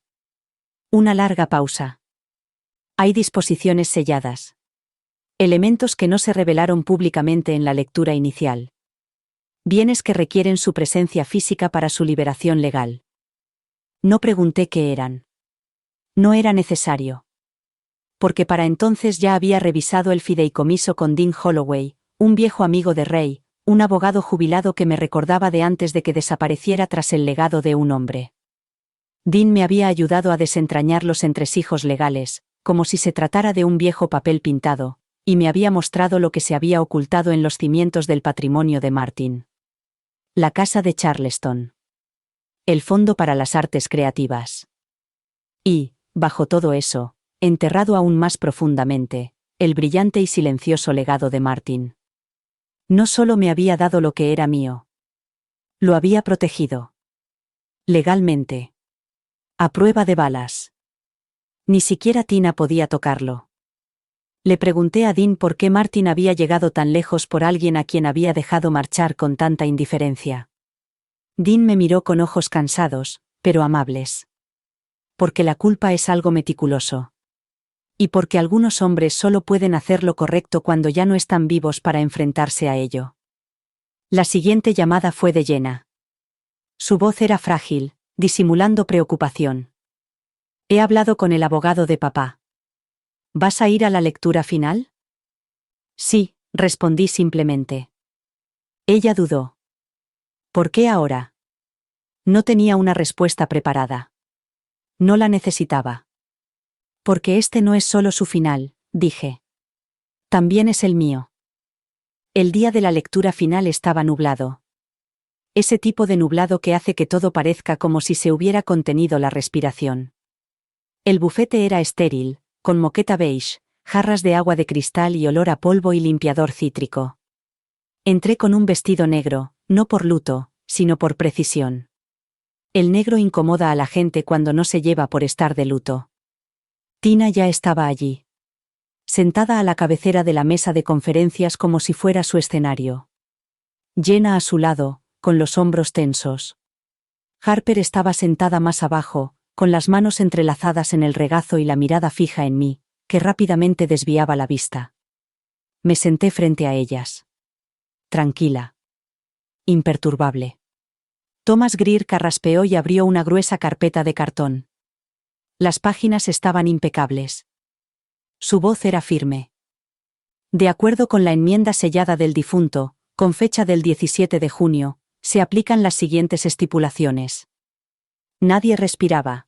Una larga pausa. Hay disposiciones selladas. Elementos que no se revelaron públicamente en la lectura inicial. Bienes que requieren su presencia física para su liberación legal. No pregunté qué eran. No era necesario. Porque para entonces ya había revisado el fideicomiso con Dean Holloway, un viejo amigo de Ray, un abogado jubilado que me recordaba de antes de que desapareciera tras el legado de un hombre. Dean me había ayudado a desentrañar los entresijos legales, como si se tratara de un viejo papel pintado, y me había mostrado lo que se había ocultado en los cimientos del patrimonio de Martin. La casa de Charleston. El Fondo para las Artes Creativas. Y, bajo todo eso, enterrado aún más profundamente, el brillante y silencioso legado de Martin. No solo me había dado lo que era mío. Lo había protegido. Legalmente. A prueba de balas. Ni siquiera Tina podía tocarlo. Le pregunté a Dean por qué Martin había llegado tan lejos por alguien a quien había dejado marchar con tanta indiferencia. Dean me miró con ojos cansados, pero amables. Porque la culpa es algo meticuloso. Y porque algunos hombres solo pueden hacer lo correcto cuando ya no están vivos para enfrentarse a ello. La siguiente llamada fue de Jenna. Su voz era frágil, disimulando preocupación. He hablado con el abogado de papá. ¿Vas a ir a la lectura final? Sí, respondí simplemente. Ella dudó. ¿Por qué ahora? No tenía una respuesta preparada. No la necesitaba. Porque este no es solo su final, dije. También es el mío. El día de la lectura final estaba nublado. Ese tipo de nublado que hace que todo parezca como si se hubiera contenido la respiración. El bufete era estéril, con moqueta beige, jarras de agua de cristal y olor a polvo y limpiador cítrico. Entré con un vestido negro, no por luto, sino por precisión. El negro incomoda a la gente cuando no se lleva por estar de luto. Tina ya estaba allí. sentada a la cabecera de la mesa de conferencias como si fuera su escenario. Jenna a su lado, con los hombros tensos. Harper estaba sentada más abajo, con las manos entrelazadas en el regazo y la mirada fija en mí, que rápidamente desviaba la vista. Me senté frente a ellas. Tranquila. Imperturbable. Thomas Greer carraspeó y abrió una gruesa carpeta de cartón. Las páginas estaban impecables. Su voz era firme. De acuerdo con la enmienda sellada del difunto, con fecha del 17 de junio, se aplican las siguientes estipulaciones. Nadie respiraba.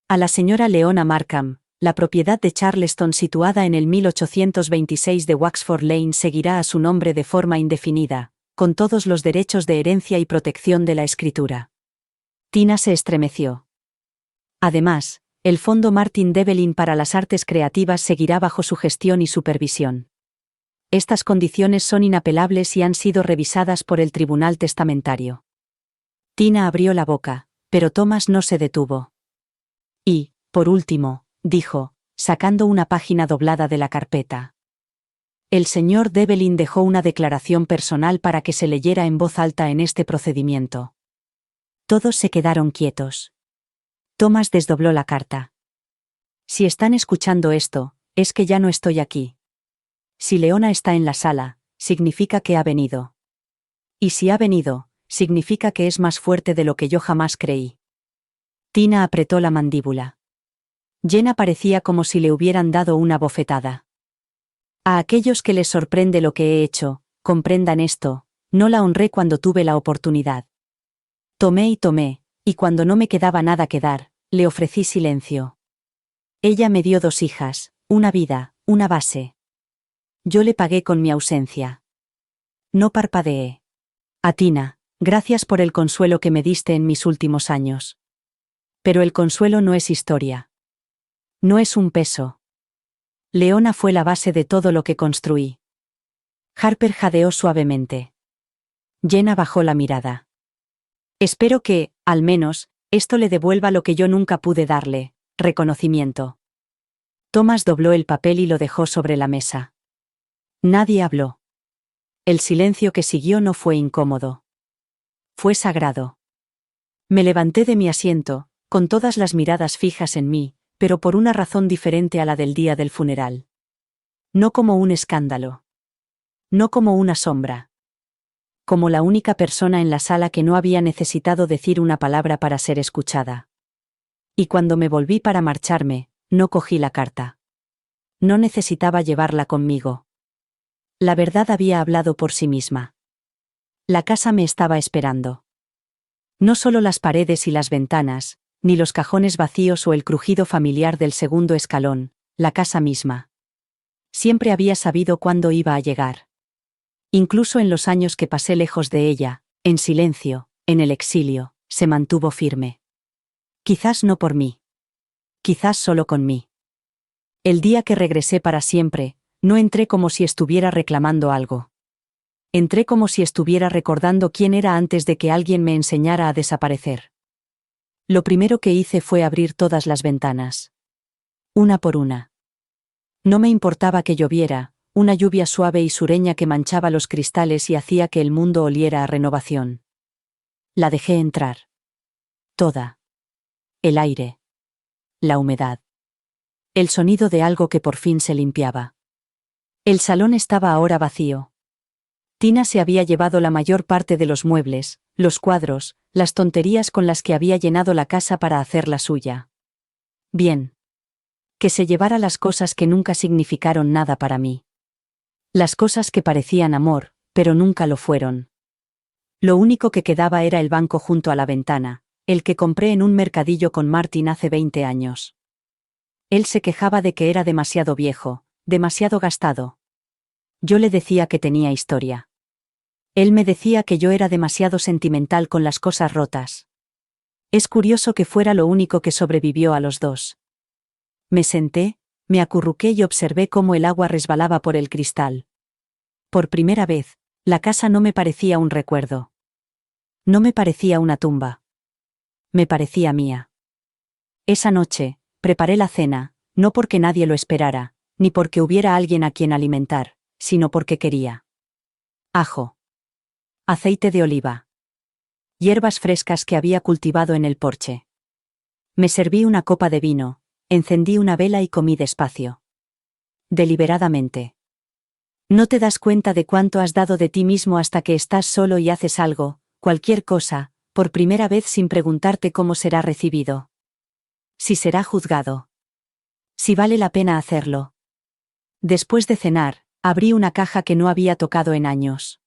A la señora Leona Markham, la propiedad de Charleston situada en el 1826 de Waxford Lane seguirá a su nombre de forma indefinida, con todos los derechos de herencia y protección de la escritura. Tina se estremeció. Además, el Fondo Martin Devlin para las Artes Creativas seguirá bajo su gestión y supervisión. Estas condiciones son inapelables y han sido revisadas por el Tribunal Testamentario. Tina abrió la boca, pero Thomas no se detuvo. Y, por último, dijo, sacando una página doblada de la carpeta. El señor Devlin dejó una declaración personal para que se leyera en voz alta en este procedimiento. Todos se quedaron quietos. Thomas desdobló la carta. Si están escuchando esto, es que ya no estoy aquí. Si Leona está en la sala, significa que ha venido. Y si ha venido, significa que es más fuerte de lo que yo jamás creí. Tina apretó la mandíbula. Jenna parecía como si le hubieran dado una bofetada. A aquellos que les sorprende lo que he hecho, comprendan esto, no la honré cuando tuve la oportunidad. Tomé, y cuando no me quedaba nada que dar, le ofrecí silencio. Ella me dio 2 hijas, una vida, una base. Yo le pagué con mi ausencia. No parpadeé. A Tina, gracias por el consuelo que me diste en mis últimos años. Pero el consuelo no es historia. No es un peso. Leona fue la base de todo lo que construí. Harper jadeó suavemente. Jenna bajó la mirada. Espero que, al menos, esto le devuelva lo que yo nunca pude darle, reconocimiento. Thomas dobló el papel y lo dejó sobre la mesa. Nadie habló. El silencio que siguió no fue incómodo. Fue sagrado. Me levanté de mi asiento, con todas las miradas fijas en mí, pero por una razón diferente a la del día del funeral. No como un escándalo. No como una sombra. Como la única persona en la sala que no había necesitado decir una palabra para ser escuchada. Y cuando me volví para marcharme, no cogí la carta. No necesitaba llevarla conmigo. La verdad había hablado por sí misma. La casa me estaba esperando. No solo las paredes y las ventanas, ni los cajones vacíos o el crujido familiar del segundo escalón, la casa misma. Siempre había sabido cuándo iba a llegar. Incluso en los años que pasé lejos de ella, en silencio, en el exilio, se mantuvo firme. Quizás no por mí. Quizás solo con mí. El día que regresé para siempre, no entré como si estuviera reclamando algo. Entré como si estuviera recordando quién era antes de que alguien me enseñara a desaparecer. Lo primero que hice fue abrir todas las ventanas. Una por una. No me importaba que lloviera, una lluvia suave y sureña que manchaba los cristales y hacía que el mundo oliera a renovación. La dejé entrar. Toda. El aire. La humedad. El sonido de algo que por fin se limpiaba. El salón estaba ahora vacío. Tina se había llevado la mayor parte de los muebles, los cuadros, las tonterías con las que había llenado la casa para hacerla suya. Bien. Que se llevara las cosas que nunca significaron nada para mí. Las cosas que parecían amor, pero nunca lo fueron. Lo único que quedaba era el banco junto a la ventana, el que compré en un mercadillo con Martin hace 20 años. Él se quejaba de que era demasiado viejo, demasiado gastado. Yo le decía que tenía historia. Él me decía que yo era demasiado sentimental con las cosas rotas. Es curioso que fuera lo único que sobrevivió a los dos. Me senté, me acurruqué y observé cómo el agua resbalaba por el cristal. Por primera vez, la casa no me parecía un recuerdo. No me parecía una tumba. Me parecía mía. Esa noche, preparé la cena, no porque nadie lo esperara, Ni porque hubiera alguien a quien alimentar, sino porque quería. Ajo. Aceite de oliva. Hierbas frescas que había cultivado en el porche. Me serví una copa de vino, encendí una vela y comí despacio. Deliberadamente. No te das cuenta de cuánto has dado de ti mismo hasta que estás solo y haces algo, cualquier cosa, por primera vez sin preguntarte cómo será recibido. Si será juzgado. Si vale la pena hacerlo. Después de cenar, abrí una caja que no había tocado en años.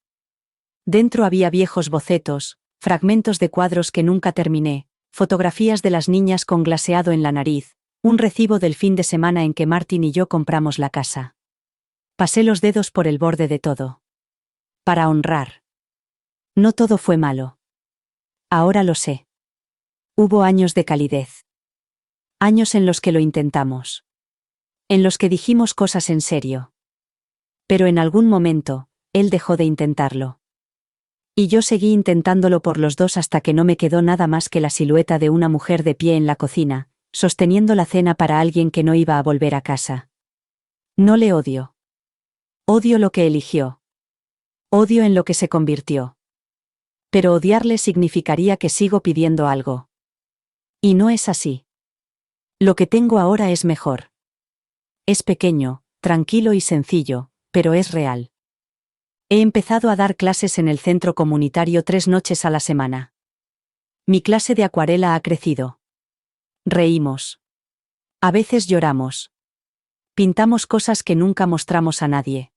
Dentro había viejos bocetos, fragmentos de cuadros que nunca terminé, fotografías de las niñas con glaseado en la nariz, un recibo del fin de semana en que Martin y yo compramos la casa. Pasé los dedos por el borde de todo. Para honrar. No todo fue malo. Ahora lo sé. Hubo años de calidez. Años en los que lo intentamos. En los que dijimos cosas en serio. Pero en algún momento, él dejó de intentarlo. Y yo seguí intentándolo por los dos hasta que no me quedó nada más que la silueta de una mujer de pie en la cocina, sosteniendo la cena para alguien que no iba a volver a casa. No le odio. Odio lo que eligió. Odio en lo que se convirtió. Pero odiarle significaría que sigo pidiendo algo. Y no es así. Lo que tengo ahora es mejor. Es pequeño, tranquilo y sencillo, pero es real. He empezado a dar clases en el centro comunitario 3 noches a la semana. Mi clase de acuarela ha crecido. Reímos. A veces lloramos. Pintamos cosas que nunca mostramos a nadie.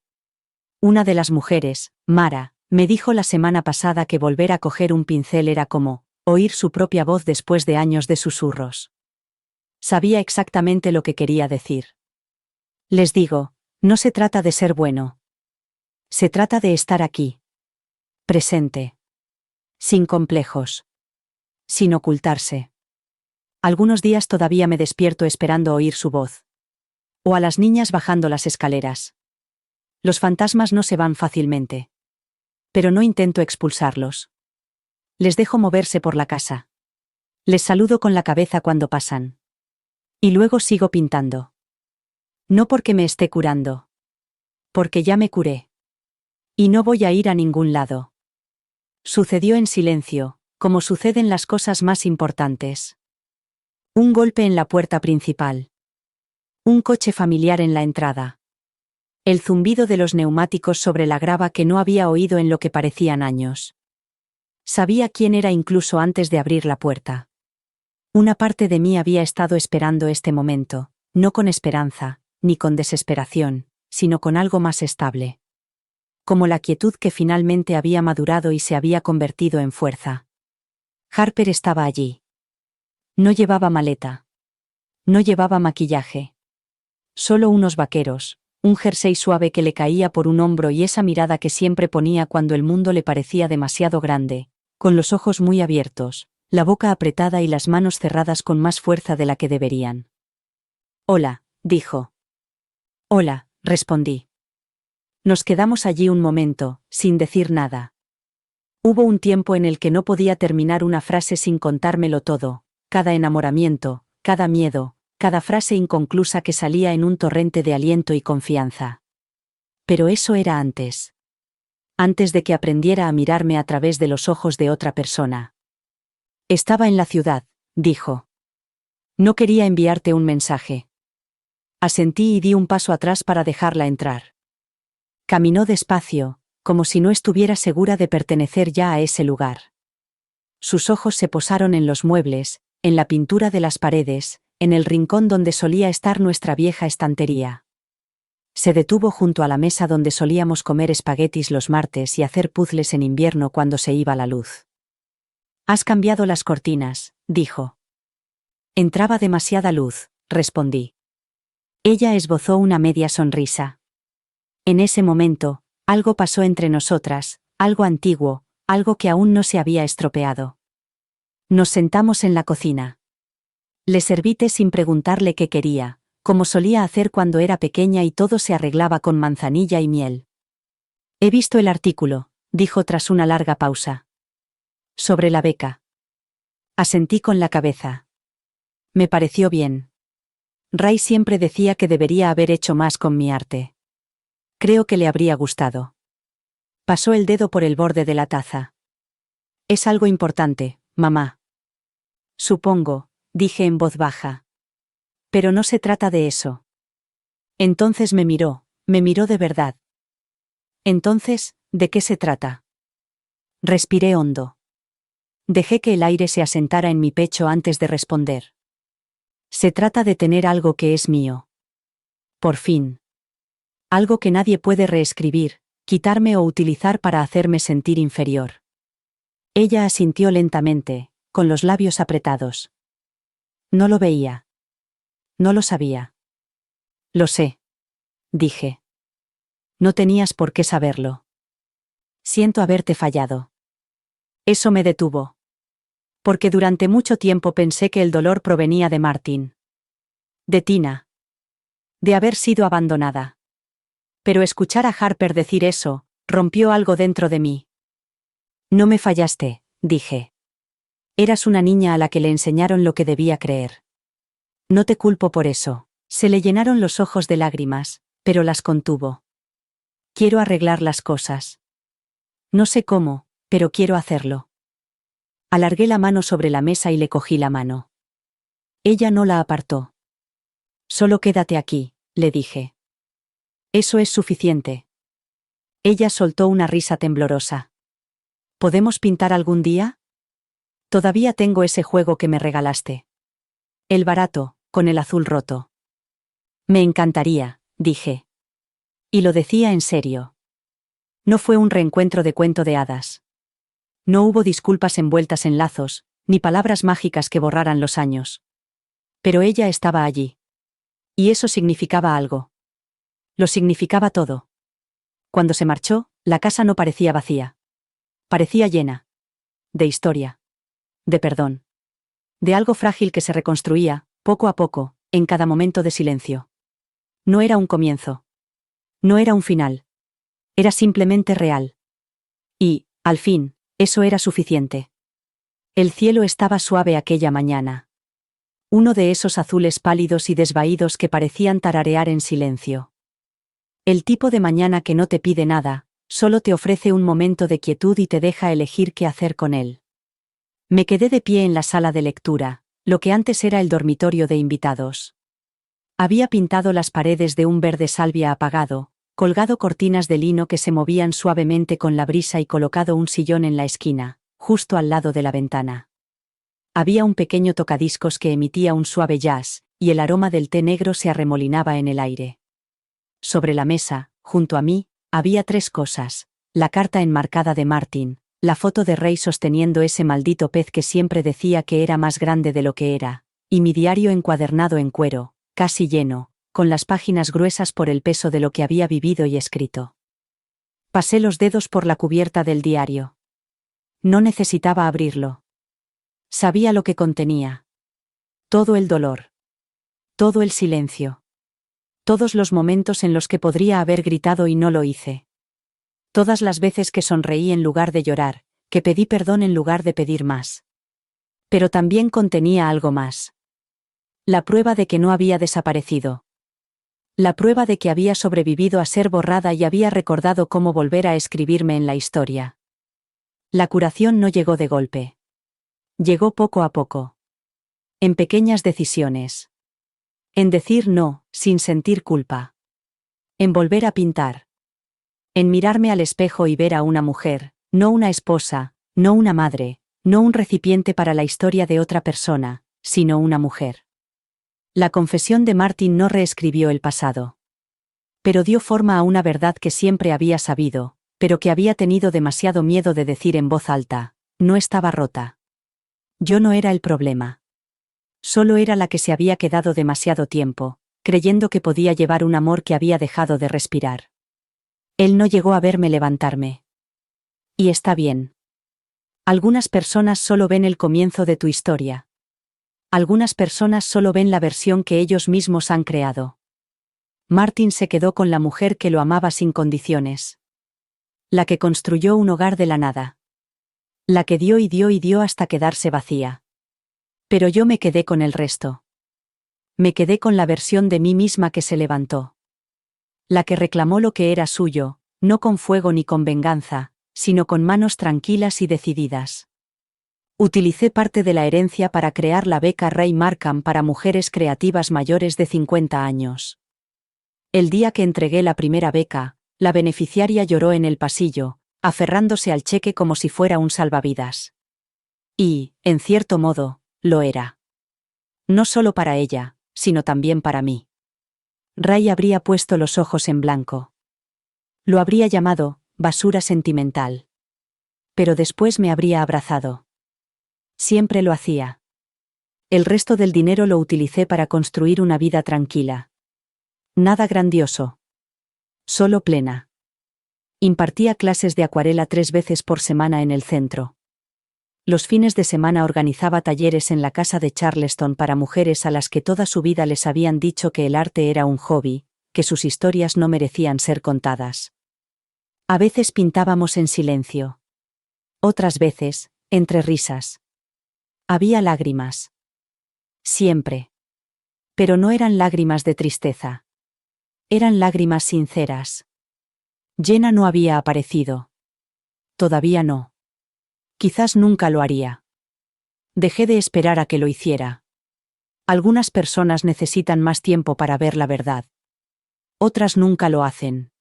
Una de las mujeres, Mara, me dijo la semana pasada que volver a coger un pincel era como oír su propia voz después de años de susurros. Sabía exactamente lo que quería decir. Les digo, no se trata de ser bueno. Se trata de estar aquí. Presente. Sin complejos. Sin ocultarse. Algunos días todavía me despierto esperando oír su voz. O a las niñas bajando las escaleras. Los fantasmas no se van fácilmente. Pero no intento expulsarlos. Les dejo moverse por la casa. Les saludo con la cabeza cuando pasan. Y luego sigo pintando. No porque me esté curando. Porque ya me curé. Y no voy a ir a ningún lado. Sucedió en silencio, como suceden las cosas más importantes. Un golpe en la puerta principal. Un coche familiar en la entrada. El zumbido de los neumáticos sobre la grava que no había oído en lo que parecían años. Sabía quién era incluso antes de abrir la puerta. Una parte de mí había estado esperando este momento, no con esperanza, ni con desesperación, sino con algo más estable. Como la quietud que finalmente había madurado y se había convertido en fuerza. Harper estaba allí. No llevaba maleta. No llevaba maquillaje. Solo unos vaqueros, un jersey suave que le caía por un hombro y esa mirada que siempre ponía cuando el mundo le parecía demasiado grande, con los ojos muy abiertos, la boca apretada y las manos cerradas con más fuerza de la que deberían. Hola, dijo. Hola, respondí. Nos quedamos allí un momento, sin decir nada. Hubo un tiempo en el que no podía terminar una frase sin contármelo todo, cada enamoramiento, cada miedo, cada frase inconclusa que salía en un torrente de aliento y confianza. Pero eso era antes. Antes de que aprendiera a mirarme a través de los ojos de otra persona. Estaba en la ciudad, dijo. No quería enviarte un mensaje. Asentí y di un paso atrás para dejarla entrar. Caminó despacio, como si no estuviera segura de pertenecer ya a ese lugar. Sus ojos se posaron en los muebles, en la pintura de las paredes, en el rincón donde solía estar nuestra vieja estantería. Se detuvo junto a la mesa donde solíamos comer espaguetis los martes y hacer puzzles en invierno cuando se iba la luz. Has cambiado las cortinas, dijo. Entraba demasiada luz, respondí. Ella esbozó una media sonrisa. En ese momento, algo pasó entre nosotras, algo antiguo, algo que aún no se había estropeado. Nos sentamos en la cocina. Le serví té sin preguntarle qué quería, como solía hacer cuando era pequeña y todo se arreglaba con manzanilla y miel. He visto el artículo, dijo tras una larga pausa. Sobre la beca. Asentí con la cabeza. Me pareció bien. Ray siempre decía que debería haber hecho más con mi arte. Creo que le habría gustado. Pasó el dedo por el borde de la taza. Es algo importante, mamá. Supongo, dije en voz baja. Pero no se trata de eso. Entonces me miró de verdad. Entonces, ¿de qué se trata? Respiré hondo. Dejé que el aire se asentara en mi pecho antes de responder. Se trata de tener algo que es mío. Por fin. Algo que nadie puede reescribir, quitarme o utilizar para hacerme sentir inferior. Ella asintió lentamente, con los labios apretados. No lo veía. No lo sabía. Lo sé. Dije. No tenías por qué saberlo. Siento haberte fallado. Eso me detuvo. Porque durante mucho tiempo pensé que el dolor provenía de Martin. De Tina. De haber sido abandonada. Pero escuchar a Harper decir eso, rompió algo dentro de mí. No me fallaste, dije. Eras una niña a la que le enseñaron lo que debía creer. No te culpo por eso. Se le llenaron los ojos de lágrimas, pero las contuvo. Quiero arreglar las cosas. No sé cómo, pero quiero hacerlo. Alargué la mano sobre la mesa y le cogí la mano. Ella no la apartó. Solo quédate aquí, le dije. Eso es suficiente. Ella soltó una risa temblorosa. ¿Podemos pintar algún día? Todavía tengo ese juego que me regalaste. El barato, con el azul roto. Me encantaría, dije. Y lo decía en serio. No fue un reencuentro de cuento de hadas. No hubo disculpas envueltas en lazos, ni palabras mágicas que borraran los años. Pero ella estaba allí. Y eso significaba algo. Lo significaba todo. Cuando se marchó, la casa no parecía vacía. Parecía llena. De historia. De perdón. De algo frágil que se reconstruía, poco a poco, en cada momento de silencio. No era un comienzo. No era un final. Era simplemente real. Y, al fin, eso era suficiente. El cielo estaba suave aquella mañana. Uno de esos azules pálidos y desvaídos que parecían tararear en silencio. El tipo de mañana que no te pide nada, solo te ofrece un momento de quietud y te deja elegir qué hacer con él. Me quedé de pie en la sala de lectura, lo que antes era el dormitorio de invitados. Había pintado las paredes de un verde salvia apagado, colgado cortinas de lino que se movían suavemente con la brisa y colocado un sillón en la esquina, justo al lado de la ventana. Había un pequeño tocadiscos que emitía un suave jazz, y el aroma del té negro se arremolinaba en el aire. Sobre la mesa, junto a mí, había 3 cosas: la carta enmarcada de Martin, la foto de Ray sosteniendo ese maldito pez que siempre decía que era más grande de lo que era, y mi diario encuadernado en cuero, casi lleno, con las páginas gruesas por el peso de lo que había vivido y escrito. Pasé los dedos por la cubierta del diario. No necesitaba abrirlo. Sabía lo que contenía. Todo el dolor. Todo el silencio. Todos los momentos en los que podría haber gritado y no lo hice. Todas las veces que sonreí en lugar de llorar, que pedí perdón en lugar de pedir más. Pero también contenía algo más. La prueba de que no había desaparecido. La prueba de que había sobrevivido a ser borrada y había recordado cómo volver a escribirme en la historia. La curación no llegó de golpe. Llegó poco a poco. En pequeñas decisiones. En decir no, sin sentir culpa. En volver a pintar. En mirarme al espejo y ver a una mujer, no una esposa, no una madre, no un recipiente para la historia de otra persona, sino una mujer. La confesión de Martin no reescribió el pasado. Pero dio forma a una verdad que siempre había sabido, pero que había tenido demasiado miedo de decir en voz alta: no estaba rota. Yo no era el problema. Solo era la que se había quedado demasiado tiempo, creyendo que podía llevar un amor que había dejado de respirar. Él no llegó a verme levantarme. Y está bien. Algunas personas solo ven el comienzo de tu historia. Algunas personas solo ven la versión que ellos mismos han creado. Martin se quedó con la mujer que lo amaba sin condiciones. La que construyó un hogar de la nada. La que dio y dio y dio hasta quedarse vacía. Pero yo me quedé con el resto. Me quedé con la versión de mí misma que se levantó. La que reclamó lo que era suyo, no con fuego ni con venganza, sino con manos tranquilas y decididas. Utilicé parte de la herencia para crear la beca Ray Markham para mujeres creativas mayores de 50 años. El día que entregué la primera beca, la beneficiaria lloró en el pasillo, aferrándose al cheque como si fuera un salvavidas. Y, en cierto modo, lo era. No solo para ella, sino también para mí. Ray habría puesto los ojos en blanco. Lo habría llamado basura sentimental. Pero después me habría abrazado. Siempre lo hacía. El resto del dinero lo utilicé para construir una vida tranquila. Nada grandioso. Solo plena. Impartía clases de acuarela 3 veces por semana en el centro. Los fines de semana organizaba talleres en la casa de Charleston para mujeres a las que toda su vida les habían dicho que el arte era un hobby, que sus historias no merecían ser contadas. A veces pintábamos en silencio. Otras veces, entre risas. Había lágrimas. Siempre. Pero no eran lágrimas de tristeza. Eran lágrimas sinceras. Jenna no había aparecido. Todavía no. Quizás nunca lo haría. Dejé de esperar a que lo hiciera. Algunas personas necesitan más tiempo para ver la verdad. Otras nunca lo hacen.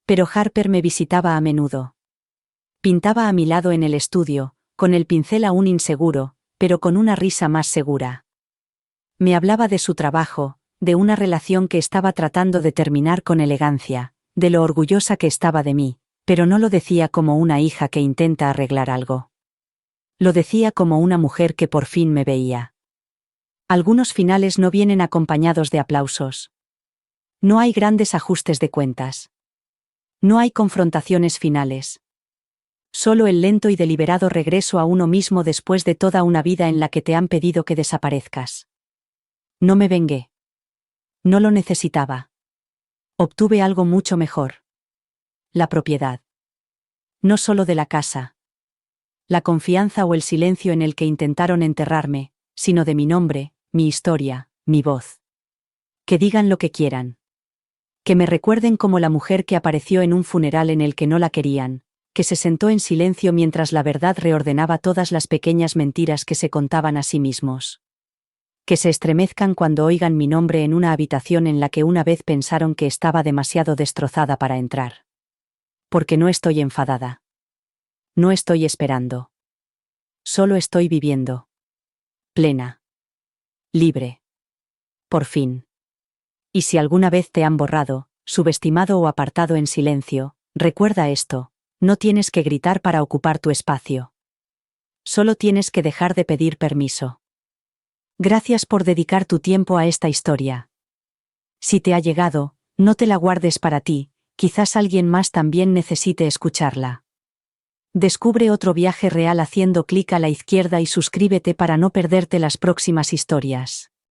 Pero Harper me visitaba a menudo. Pintaba a mi lado en el estudio, con el pincel aún inseguro, pero con una risa más segura. Me hablaba de su trabajo, de una relación que estaba tratando de terminar con elegancia, de lo orgullosa que estaba de mí, pero no lo decía como una hija que intenta arreglar algo. Lo decía como una mujer que por fin me veía. Algunos finales no vienen acompañados de aplausos. No hay grandes ajustes de cuentas. No hay confrontaciones finales. Solo el lento y deliberado regreso a uno mismo después de toda una vida en la que te han pedido que desaparezcas. No me vengué. No lo necesitaba. Obtuve algo mucho mejor. La propiedad. No solo de la casa. La confianza o el silencio en el que intentaron enterrarme, sino de mi nombre, mi historia, mi voz. Que digan lo que quieran. Que me recuerden como la mujer que apareció en un funeral en el que no la querían, que se sentó en silencio mientras la verdad reordenaba todas las pequeñas mentiras que se contaban a sí mismos. Que se estremezcan cuando oigan mi nombre en una habitación en la que una vez pensaron que estaba demasiado destrozada para entrar. Porque no estoy enfadada. No estoy esperando. Solo estoy viviendo. Plena. Libre. Por fin. Y si alguna vez te han borrado, subestimado o apartado en silencio, recuerda esto: no tienes que gritar para ocupar tu espacio. Solo tienes que dejar de pedir permiso. Gracias por dedicar tu tiempo a esta historia. Si te ha llegado, no te la guardes para ti, quizás alguien más también necesite escucharla. Descubre otro viaje real haciendo clic a la izquierda y suscríbete para no perderte las próximas historias.